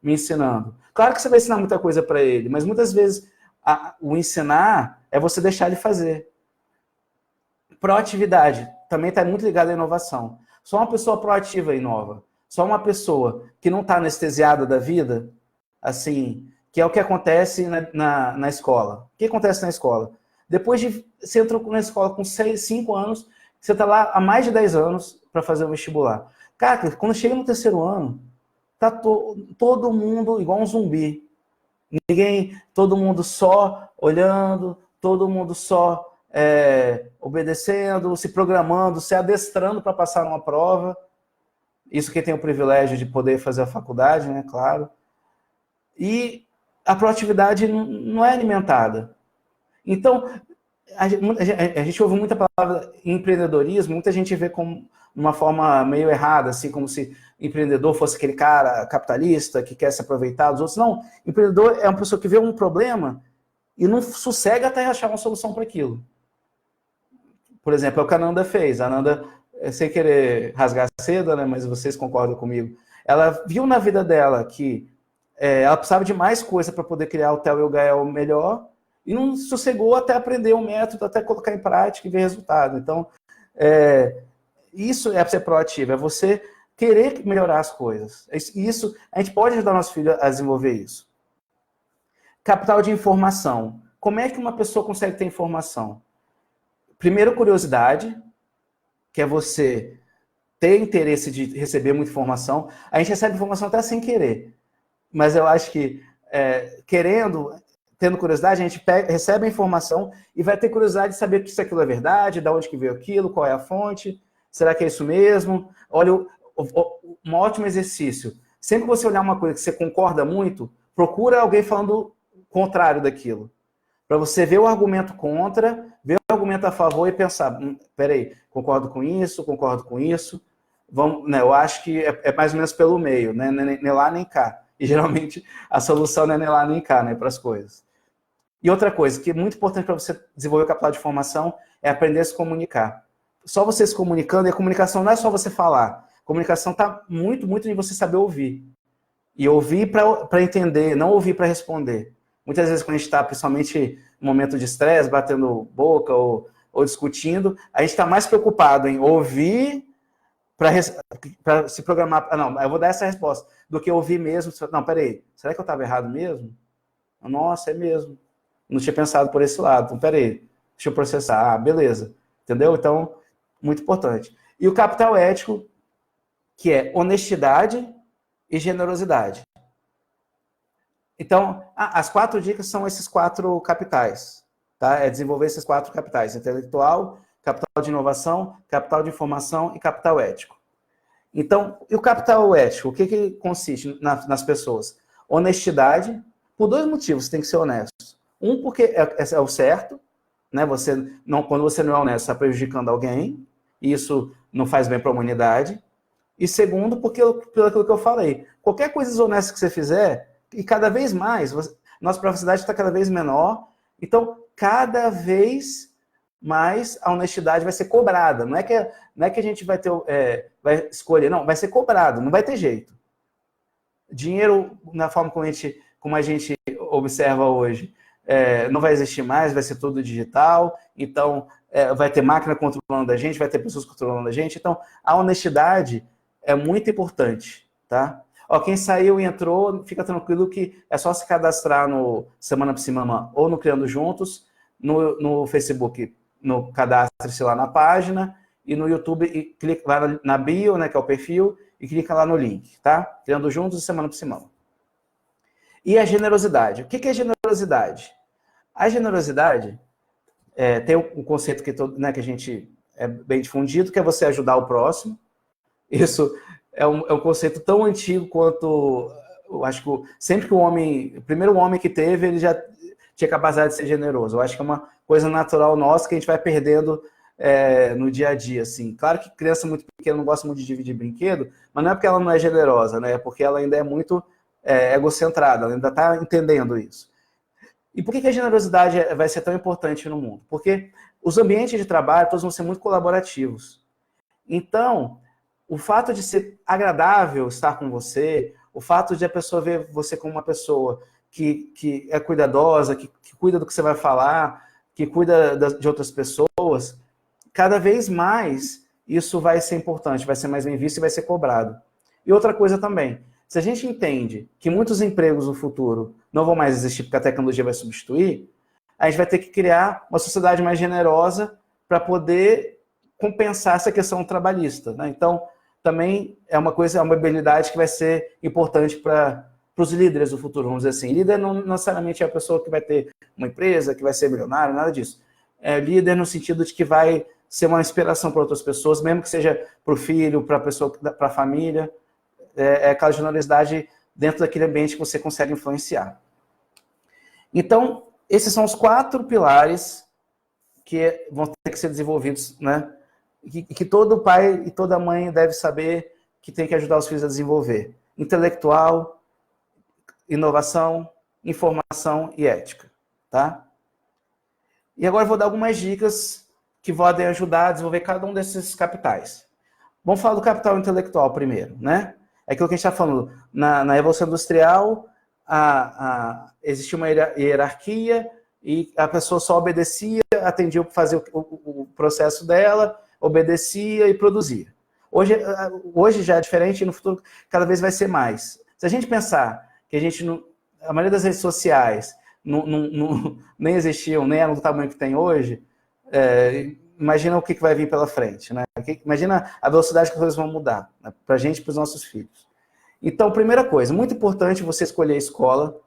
me ensinando. Claro que você vai ensinar muita coisa para ele, mas muitas vezes o ensinar é você deixar ele fazer. Proatividade também está muito ligada à inovação. Só uma pessoa proativa inova. Só uma pessoa que não está anestesiada da vida, assim, que é o que acontece na escola. O que acontece na escola? Depois de você entra na escola com 5 anos, você está lá há mais de 10 anos para fazer o vestibular. Cara, quando chega no 3º ano, tá todo mundo igual um zumbi. Todo mundo só olhando, todo mundo só obedecendo, se programando, se adestrando para passar uma prova. Isso quem tem o privilégio de poder fazer a faculdade, né, claro. E a proatividade não é alimentada. Então, a gente ouve muita palavra empreendedorismo, muita gente vê como uma forma meio errada, assim, como se empreendedor fosse aquele cara capitalista que quer se aproveitar dos outros. Não, empreendedor é uma pessoa que vê um problema e não sossega até achar uma solução para aquilo. Por exemplo, é o que a Ananda fez. A Ananda sem querer rasgar cedo, né, mas vocês concordam comigo, ela viu na vida dela que ela precisava de mais coisa para poder criar o TEL e o GAEL melhor, e não sossegou até aprender um método, até colocar em prática e ver resultado. Então, isso é ser proativo, é você querer melhorar as coisas. Isso, a gente pode ajudar nosso filho a desenvolver isso. Capital de informação. Como é que uma pessoa consegue ter informação? Primeiro, curiosidade, que é você ter interesse de receber muita informação. A gente recebe informação até sem querer, mas eu acho que querendo, tendo curiosidade, a gente recebe a informação e vai ter curiosidade de saber se aquilo é verdade, de onde que veio aquilo, qual é a fonte, será que é isso mesmo? Olha, um ótimo exercício. Sempre que você olhar uma coisa que você concorda muito, procura alguém falando o contrário daquilo. Para você ver o argumento contra, ver o argumento a favor e pensar, peraí, concordo com isso, vamos, né, eu acho que é mais ou menos pelo meio, né, nem lá nem cá. E geralmente a solução não é nem lá nem cá, né, para as coisas. E outra coisa que é muito importante para você desenvolver o capital de informação é aprender a se comunicar. Só você se comunicando, e a comunicação não é só você falar. A comunicação está muito, muito em você saber ouvir. E ouvir para entender, não ouvir para responder. Muitas vezes, quando a gente está, principalmente no momento de estresse, batendo boca ou discutindo, a gente está mais preocupado em ouvir para se programar. Não, eu vou dar essa resposta, do que ouvir mesmo. Não, peraí, será que eu estava errado mesmo? Nossa, é mesmo. Não tinha pensado por esse lado. Então, peraí, deixa eu processar. Ah, beleza. Entendeu? Então, muito importante. E o capital ético, que é honestidade e generosidade. Então, as 4 dicas são esses 4 capitais. Tá? É desenvolver esses 4 capitais. Intelectual, capital de inovação, capital de informação e capital ético. Então, e o capital ético? O que consiste nas pessoas? Honestidade, por 2 motivos, você tem que ser honesto. Um, porque é o certo, né? Quando você não é honesto, está prejudicando alguém, e isso não faz bem para a humanidade. E segundo, pelo aquilo que eu falei. Qualquer coisa desonesta que você fizer, e cada vez mais, nossa privacidade está cada vez menor, então cada vez mais a honestidade vai ser cobrada. Não é que a gente vai escolher, não, vai ser cobrado, não vai ter jeito. Dinheiro, na forma como a gente observa hoje, não vai existir mais, vai ser tudo digital, então vai ter máquina controlando a gente, vai ter pessoas controlando a gente, então a honestidade é muito importante, tá? Ó, quem saiu e entrou, fica tranquilo que é só se cadastrar no Semana Psimama ou no Criando Juntos, no Facebook, no cadastre-se lá na página, e no YouTube, e clica lá na bio, né, que é o perfil, e clica lá no link, tá? Criando Juntos e Semana Psimama. E a generosidade. O que é generosidade? A generosidade tem um conceito que a gente é bem difundido, que é você ajudar o próximo. Isso é um conceito tão antigo quanto, eu acho que sempre que o primeiro homem que teve, ele já tinha capacidade de ser generoso. Eu acho que é uma coisa natural nossa que a gente vai perdendo no dia a dia, assim. Claro que criança muito pequena não gosta muito de dividir brinquedo, mas não é porque ela não é generosa, né? É porque ela ainda é muito egocentrada, ela ainda está entendendo isso. E por que a generosidade vai ser tão importante no mundo? Porque os ambientes de trabalho todos vão ser muito colaborativos. Então, o fato de ser agradável estar com você, o fato de a pessoa ver você como uma pessoa que é cuidadosa, que cuida do que você vai falar, que cuida de outras pessoas, cada vez mais isso vai ser importante, vai ser mais bem visto e vai ser cobrado. E outra coisa também, se a gente entende que muitos empregos no futuro não vão mais existir porque a tecnologia vai substituir, a gente vai ter que criar uma sociedade mais generosa para poder compensar essa questão trabalhista, né? Então, também é uma habilidade que vai ser importante para os líderes do futuro, vamos dizer assim. Líder não necessariamente é a pessoa que vai ter uma empresa, que vai ser milionário, nada disso. É líder no sentido de que vai ser uma inspiração para outras pessoas, mesmo que seja para o filho, para a pessoa, para a família. É aquela generosidade dentro daquele ambiente que você consegue influenciar. Então, esses são os 4 pilares que vão ter que ser desenvolvidos, né? Que todo pai e toda mãe deve saber que tem que ajudar os filhos a desenvolver. Intelectual, inovação, informação e ética, tá? E agora eu vou dar algumas dicas que podem ajudar a desenvolver cada um desses capitais. Vamos falar do capital intelectual primeiro, né? É aquilo que a gente está falando. Na Revolução Industrial, existia uma hierarquia e a pessoa só obedecia, atendia para fazer o processo dela, obedecia e produzia. Hoje já é diferente e no futuro cada vez vai ser mais. Se a gente pensar que a maioria das redes sociais nem existiam, nem eram do tamanho que tem hoje, imagina o que vai vir pela frente, né? Imagina a velocidade que as coisas vão mudar, né? Para a gente e para os nossos filhos. Então, primeira coisa, muito importante você escolher a escola.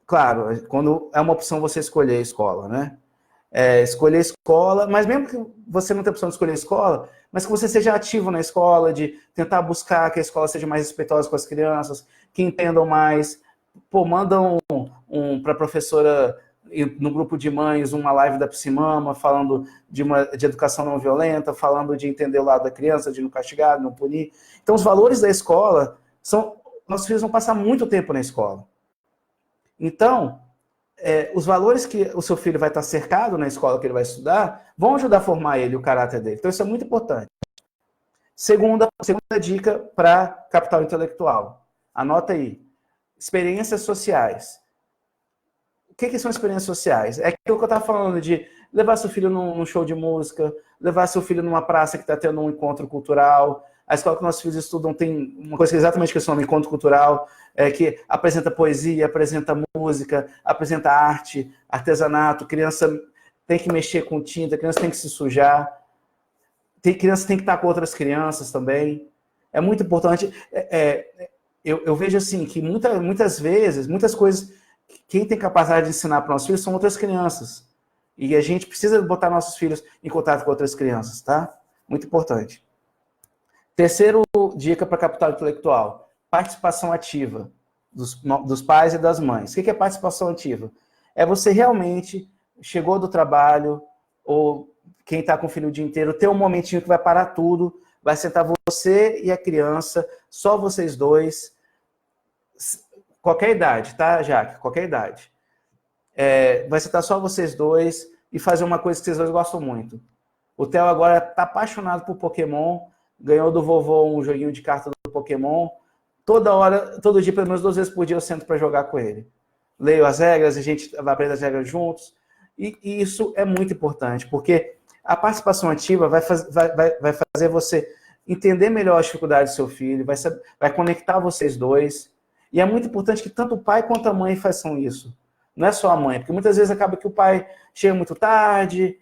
Claro, quando é uma opção você escolher a escola, né? Escolher a escola, mas mesmo que você não tenha opção de escolher a escola, mas que você seja ativo na escola, de tentar buscar que a escola seja mais respeitosa com as crianças, que entendam mais. Pô, manda para a professora no grupo de mães uma live da Psimama falando de educação não violenta, falando de entender o lado da criança, de não castigar, não punir. Então, os valores da escola nossos filhos vão passar muito tempo na escola. Então, os valores que o seu filho vai estar cercado na escola que ele vai estudar vão ajudar a formar ele, o caráter dele. Então, isso é muito importante. Segunda dica para capital intelectual. Anota aí. Experiências sociais. O que são experiências sociais? É aquilo que eu estava falando de levar seu filho num show de música, levar seu filho numa praça que está tendo um encontro cultural. A escola que nossos filhos estudam tem uma coisa que exatamente que se chama encontro cultural, que apresenta poesia, apresenta música, apresenta arte, artesanato. Criança tem que mexer com tinta, criança tem que se sujar. Criança tem que estar com outras crianças também. É muito importante. Eu vejo assim que muitas vezes, muitas coisas, quem tem capacidade de ensinar para nossos filhos são outras crianças. E a gente precisa botar nossos filhos em contato com outras crianças, tá? Muito importante. Terceiro dica para capital intelectual, participação ativa dos pais e das mães. O que é participação ativa? É você realmente, chegou do trabalho, ou quem está com o filho o dia inteiro, ter um momentinho que vai parar tudo, vai sentar você e a criança, só vocês dois, qualquer idade, tá, Jaque? Qualquer idade. Vai sentar só vocês dois e fazer uma coisa que vocês dois gostam muito. O Theo agora está apaixonado por Pokémon, ganhou do vovô um joguinho de carta do Pokémon. Toda hora, todo dia, pelo menos 2 vezes por dia, eu sento para jogar com ele. Leio as regras, a gente vai aprender as regras juntos. E isso é muito importante, porque a participação ativa vai fazer você entender melhor as dificuldades do seu filho, vai conectar vocês dois. E é muito importante que tanto o pai quanto a mãe façam isso. Não é só a mãe, porque muitas vezes acaba que o pai chega muito tarde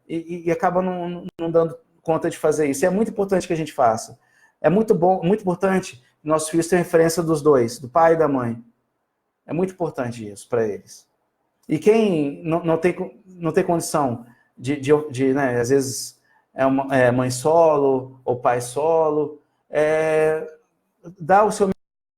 e acaba não dando conta de fazer isso. E é muito importante que a gente faça. É muito bom, muito importante que nossos filhos tenham referência dos dois, do pai e da mãe. É muito importante isso para eles. E quem não tem condição de né, às vezes mãe solo ou pai solo, dá o seu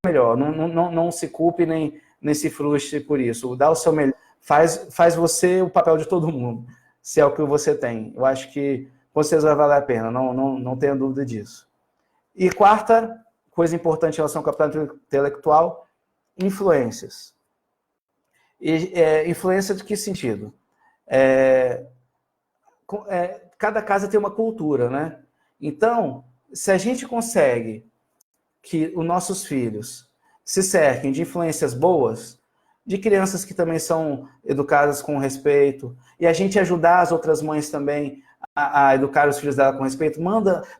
melhor. Não se culpe nem se frustre por isso. Dá o seu melhor. Faz você o papel de todo mundo, se é o que você tem. Eu acho que com certeza vai valer a pena, não tenha dúvida disso. E quarta coisa importante em relação ao capital intelectual, influências. Influência de que sentido? Cada casa tem uma cultura, né? Então, se a gente consegue que os nossos filhos se cerquem de influências boas, de crianças que também são educadas com respeito, e a gente ajudar as outras mães também a educar os filhos dela com respeito,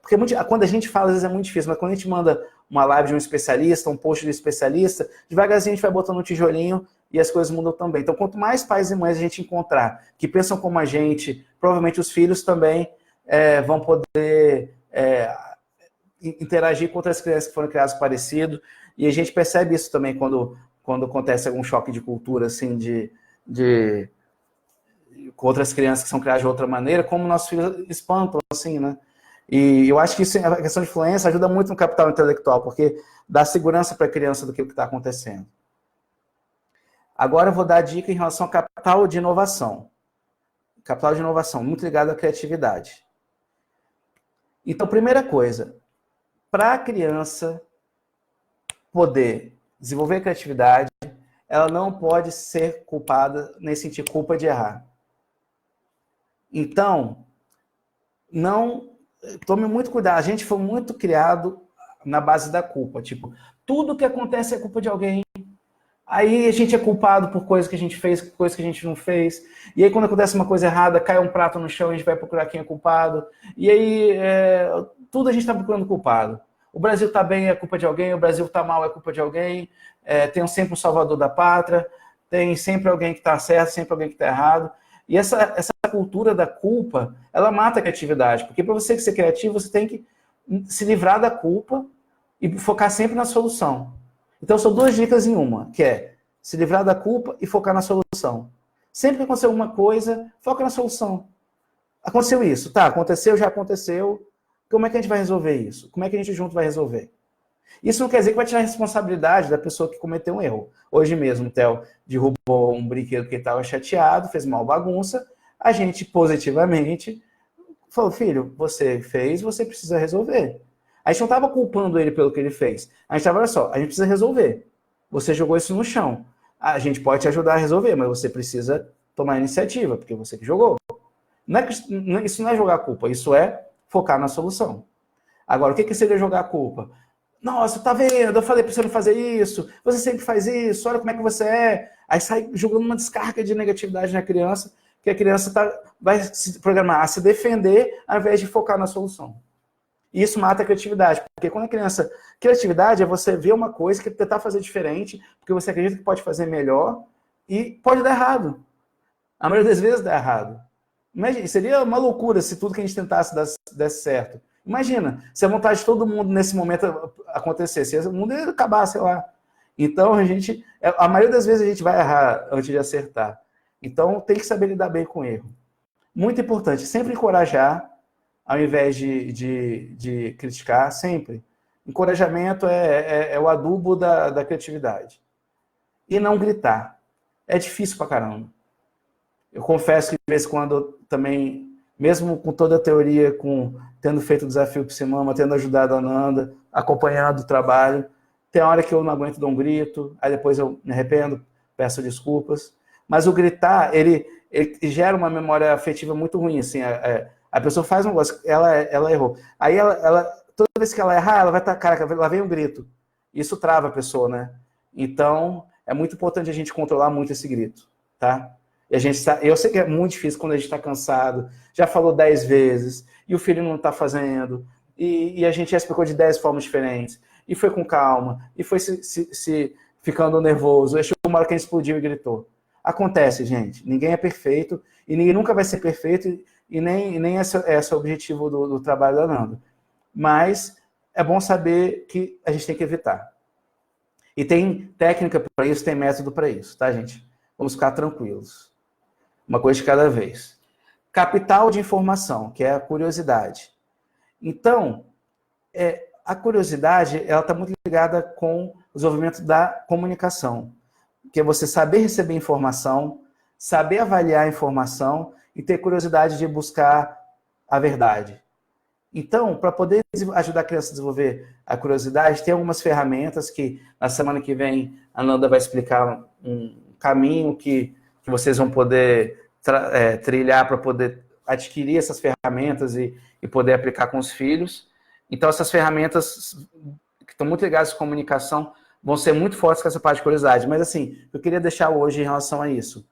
porque quando a gente fala, às vezes é muito difícil, mas quando a gente manda uma live de um especialista, um post de um especialista, devagarzinho a gente vai botando um tijolinho e as coisas mudam também. Então, quanto mais pais e mães a gente encontrar que pensam como a gente, provavelmente os filhos também vão poder interagir com outras crianças que foram criadas parecido, e a gente percebe isso também quando acontece algum choque de cultura, assim, com outras crianças que são criadas de outra maneira, como nossos filhos espantam, assim, né? E eu acho que isso, a questão de influência ajuda muito no capital intelectual, porque dá segurança para a criança do que está acontecendo. Agora eu vou dar a dica em relação ao capital de inovação. Capital de inovação, muito ligado à criatividade. Então, primeira coisa, para a criança poder desenvolver criatividade, ela não pode ser culpada, nem sentir culpa de errar. Então, não tome muito cuidado. A gente foi muito criado na base da culpa. Tipo, tudo que acontece é culpa de alguém. Aí a gente é culpado por coisas que a gente fez, coisas que a gente não fez. E aí quando acontece uma coisa errada, cai um prato no chão, a gente vai procurar quem é culpado. E aí tudo a gente está procurando culpado. O Brasil está bem, é culpa de alguém. O Brasil está mal, é culpa de alguém. Tem sempre um salvador da pátria. Tem sempre alguém que está certo, sempre alguém que está errado. E essa cultura da culpa, ela mata a criatividade. Porque para você ser criativo, você tem que se livrar da culpa e focar sempre na solução. Então, são 2 dicas em uma, que é se livrar da culpa e focar na solução. Sempre que acontecer alguma coisa, foca na solução. Aconteceu isso, tá, aconteceu, já aconteceu. Como é que a gente vai resolver isso? Como é que a gente junto vai resolver? Isso não quer dizer que vai tirar a responsabilidade da pessoa que cometeu um erro. Hoje mesmo, o Theo derrubou um brinquedo que ele estava chateado, fez uma bagunça. A gente, positivamente, falou, filho, você fez, você precisa resolver. A gente não estava culpando ele pelo que ele fez. A gente estava, olha só, a gente precisa resolver. Você jogou isso no chão. A gente pode te ajudar a resolver, mas você precisa tomar a iniciativa, porque você que jogou. Isso não é jogar a culpa, isso é focar na solução. Agora, o que seria jogar a culpa? Nossa, tá vendo? Eu falei para você não fazer isso, você sempre faz isso, olha como é que você é. Aí sai jogando uma descarga de negatividade na criança, que a criança vai se programar a se defender ao invés de focar na solução. E isso mata a criatividade, porque quando a criança... Criatividade é você ver uma coisa que tentar fazer diferente, porque você acredita que pode fazer melhor, e pode dar errado. A maioria das vezes dá errado. Imagina, seria uma loucura se tudo que a gente tentasse desse certo. Imagina, se a vontade de todo mundo nesse momento acontecesse, se o mundo ia acabar, sei lá. Então, a maioria das vezes a gente vai errar antes de acertar. Então, tem que saber lidar bem com o erro. Muito importante, sempre encorajar, ao invés de criticar, sempre. Encorajamento é o adubo da criatividade. E não gritar. É difícil pra caramba. Eu confesso que de vez em quando também, mesmo com toda a teoria, tendo feito o desafio Psimama, tendo ajudado a Nanda, acompanhado o trabalho, tem hora que eu não aguento dar um grito, aí depois eu me arrependo, peço desculpas. Mas o gritar, ele gera uma memória afetiva muito ruim, assim, a pessoa faz um negócio, ela errou. Aí toda vez que ela errar, ela vai estar, caraca, lá vem um grito. Isso trava a pessoa, né? Então, é muito importante a gente controlar muito esse grito, tá? E eu sei que é muito difícil quando a gente está cansado, já falou 10 vezes, e o filho não está fazendo, e a gente já explicou de 10 formas diferentes, e foi com calma, e foi se ficando nervoso, aí chegou uma hora que a gente explodiu e gritou. Acontece, gente, ninguém é perfeito, e ninguém nunca vai ser perfeito, e nem esse é o objetivo do trabalho da Nanda. Mas é bom saber que a gente tem que evitar. E tem técnica para isso, tem método para isso, tá, gente? Vamos ficar tranquilos. Uma coisa de cada vez. Capital de informação, que é a curiosidade. Então, a curiosidade, ela está muito ligada com o desenvolvimento da comunicação, que é você saber receber informação, saber avaliar a informação e ter curiosidade de buscar a verdade. Então, para poder ajudar a criança a desenvolver a curiosidade, tem algumas ferramentas que na semana que vem a Nanda vai explicar um caminho que vocês vão poder trilhar para poder adquirir essas ferramentas e poder aplicar com os filhos. Então, essas ferramentas que estão muito ligadas à comunicação vão ser muito fortes com essa parte de curiosidade. Mas, assim, eu queria deixar hoje em relação a isso.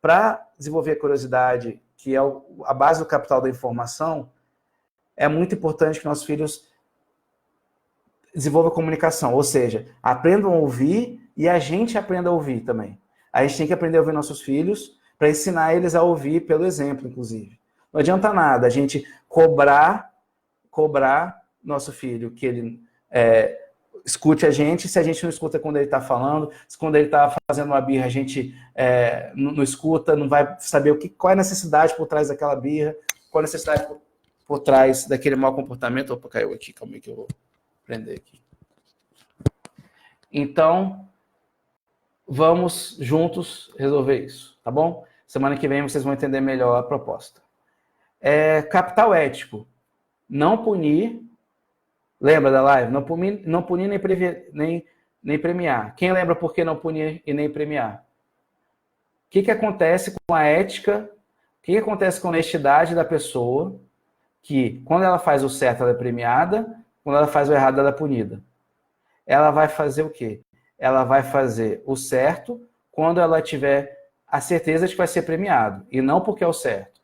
Para desenvolver a curiosidade, que é a base do capital da informação, é muito importante que nossos filhos desenvolvam a comunicação, ou seja, aprendam a ouvir e a gente aprenda a ouvir também. A gente tem que aprender a ouvir nossos filhos para ensinar eles a ouvir pelo exemplo, inclusive. Não adianta nada a gente cobrar nosso filho que ele escute a gente, se a gente não escuta quando ele está falando, se quando ele está fazendo uma birra a gente não escuta, não vai saber qual é a necessidade por trás daquela birra, qual é a necessidade por trás daquele mau comportamento. Opa, caiu aqui, calma aí que eu vou prender aqui. Então, vamos juntos resolver isso, tá bom? Semana que vem vocês vão entender melhor a proposta. Capital ético. Não punir. Lembra da live? Não punir nem premiar. Quem lembra por que não punir e nem premiar? O que acontece com a ética? O que acontece com a honestidade da pessoa que quando ela faz o certo, ela é premiada, quando ela faz o errado, ela é punida. Ela vai fazer o quê? Ela vai fazer o certo quando ela tiver a certeza de que vai ser premiado, e não porque é o certo.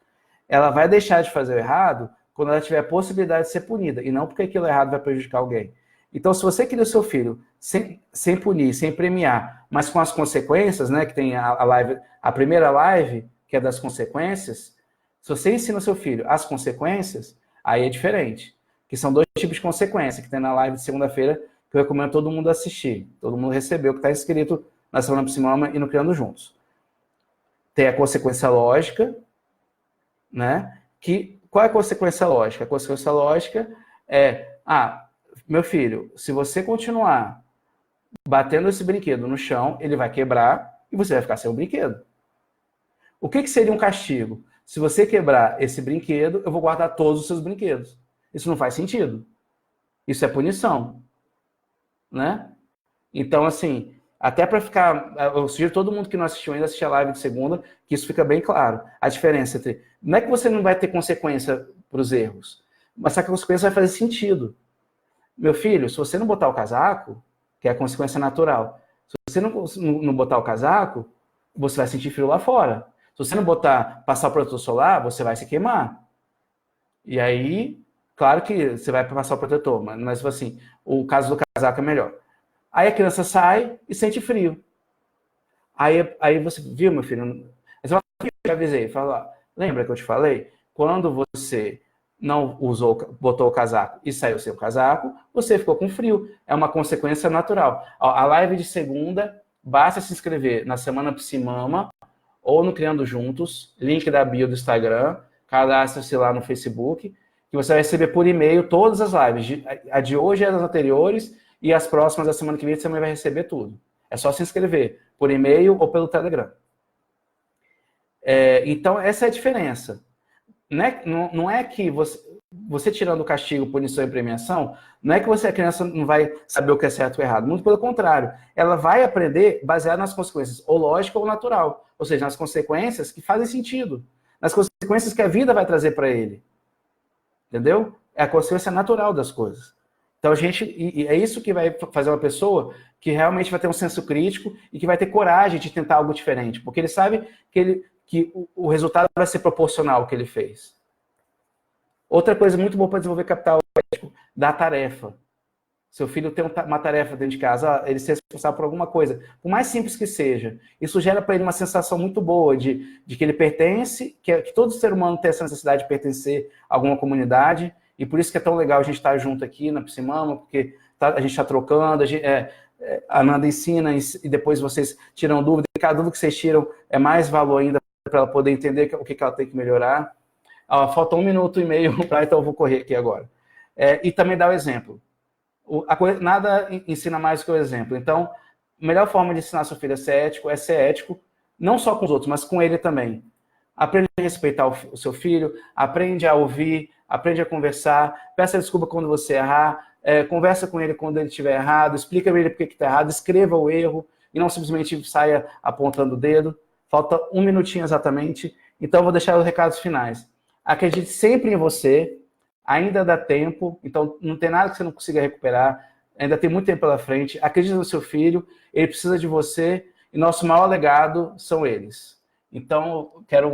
Ela vai deixar de fazer o errado quando ela tiver a possibilidade de ser punida, e não porque aquilo errado vai prejudicar alguém. Então, se você cria o seu filho sem punir, sem premiar, mas com as consequências, né, que tem a primeira live, que é das consequências, se você ensina o seu filho as consequências, aí é diferente. Que são dois tipos de consequência, que tem na live de segunda-feira, que eu recomendo todo mundo assistir. Todo mundo recebeu, que está escrito na Semana Psimama e no Criando Juntos. Tem a consequência lógica, né? Qual é a consequência lógica? A consequência lógica é, meu filho, se você continuar batendo esse brinquedo no chão, ele vai quebrar e você vai ficar sem o brinquedo. O que seria um castigo? Se você quebrar esse brinquedo, eu vou guardar todos os seus brinquedos. Isso não faz sentido. Isso é punição, né? Então, assim, até para ficar... Eu sugiro todo mundo que não assistiu ainda assistir a live de segunda, que isso fica bem claro. A diferença entre... Não é que você não vai ter consequência para os erros, mas a consequência vai fazer sentido. Meu filho, se você não botar o casaco, que é a consequência natural, se você não botar o casaco, você vai sentir frio lá fora. Se você não passar o protetor solar, você vai se queimar. E aí, claro que você vai passar o protetor, mas assim, o caso do casaco é melhor. Aí a criança sai e sente frio. Aí você, viu, meu filho? Aí você fala, eu te avisei. Fala, lembra que eu te falei? Quando você não botou o casaco e saiu sem o casaco, você ficou com frio. É uma consequência natural. A live de segunda, basta se inscrever na Semana Psimama ou no Criando Juntos, link da bio do Instagram, cadastre-se lá no Facebook, que você vai receber por e-mail todas as lives. A de hoje e as anteriores, e as próximas da semana que vem, você também vai receber tudo. É só se inscrever por e-mail ou pelo Telegram. Então, essa é a diferença. Não é que você tirando o castigo, punição e premiação, não é que a criança não vai saber o que é certo ou errado. Muito pelo contrário. Ela vai aprender baseado nas consequências, ou lógica ou natural. Ou seja, nas consequências que fazem sentido. Nas consequências que a vida vai trazer para ele. Entendeu? É a consequência natural das coisas. Então, é isso que vai fazer uma pessoa que realmente vai ter um senso crítico e que vai ter coragem de tentar algo diferente, porque ele sabe que o resultado vai ser proporcional ao que ele fez. Outra coisa muito boa para desenvolver capital ético, da tarefa. Seu filho tem uma tarefa dentro de casa, ele se responsável por alguma coisa, por mais simples que seja. Isso gera para ele uma sensação muito boa de que ele pertence, que todo ser humano tem essa necessidade de pertencer a alguma comunidade, e por isso que é tão legal a gente estar junto aqui na Psimama, porque a gente está trocando, a Nanda ensina e depois vocês tiram dúvida, e cada dúvida que vocês tiram é mais valor ainda para ela poder entender o que ela tem que melhorar. Falta 1 minuto e meio, então eu vou correr aqui agora. E também dar o exemplo. Nada ensina mais do que o exemplo. Então, a melhor forma de ensinar seu filho é ser ético, não só com os outros, mas com ele também. Aprende a respeitar o seu filho, aprende a ouvir, aprende a conversar, peça desculpa quando você errar, conversa com ele quando ele estiver errado, explica para ele por que está errado, escreva o erro e não simplesmente saia apontando o dedo. Falta 1 minutinho exatamente, então eu vou deixar os recados finais. Acredite sempre em você, ainda dá tempo, então não tem nada que você não consiga recuperar, ainda tem muito tempo pela frente. Acredite no seu filho, ele precisa de você e nosso maior legado são eles. Então, eu quero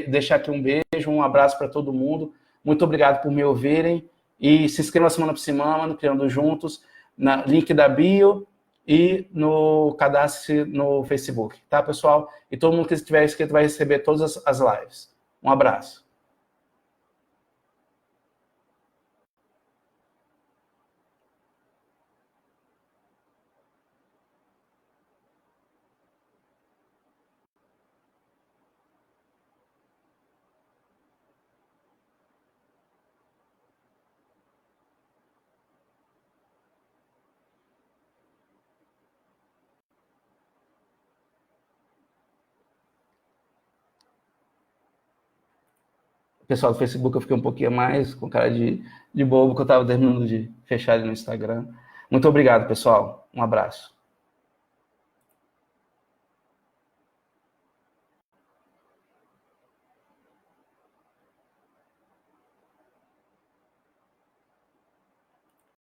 deixar aqui um beijo, um abraço para todo mundo. Muito obrigado por me ouvirem e se inscreva na Semana Psimama, no Criando Juntos, no link da bio e no cadastro no Facebook, tá, pessoal? E todo mundo que estiver inscrito vai receber todas as lives. Um abraço. Pessoal do Facebook, eu fiquei um pouquinho mais com cara de bobo, que eu estava terminando de fechar ele no Instagram. Muito obrigado, pessoal. Um abraço.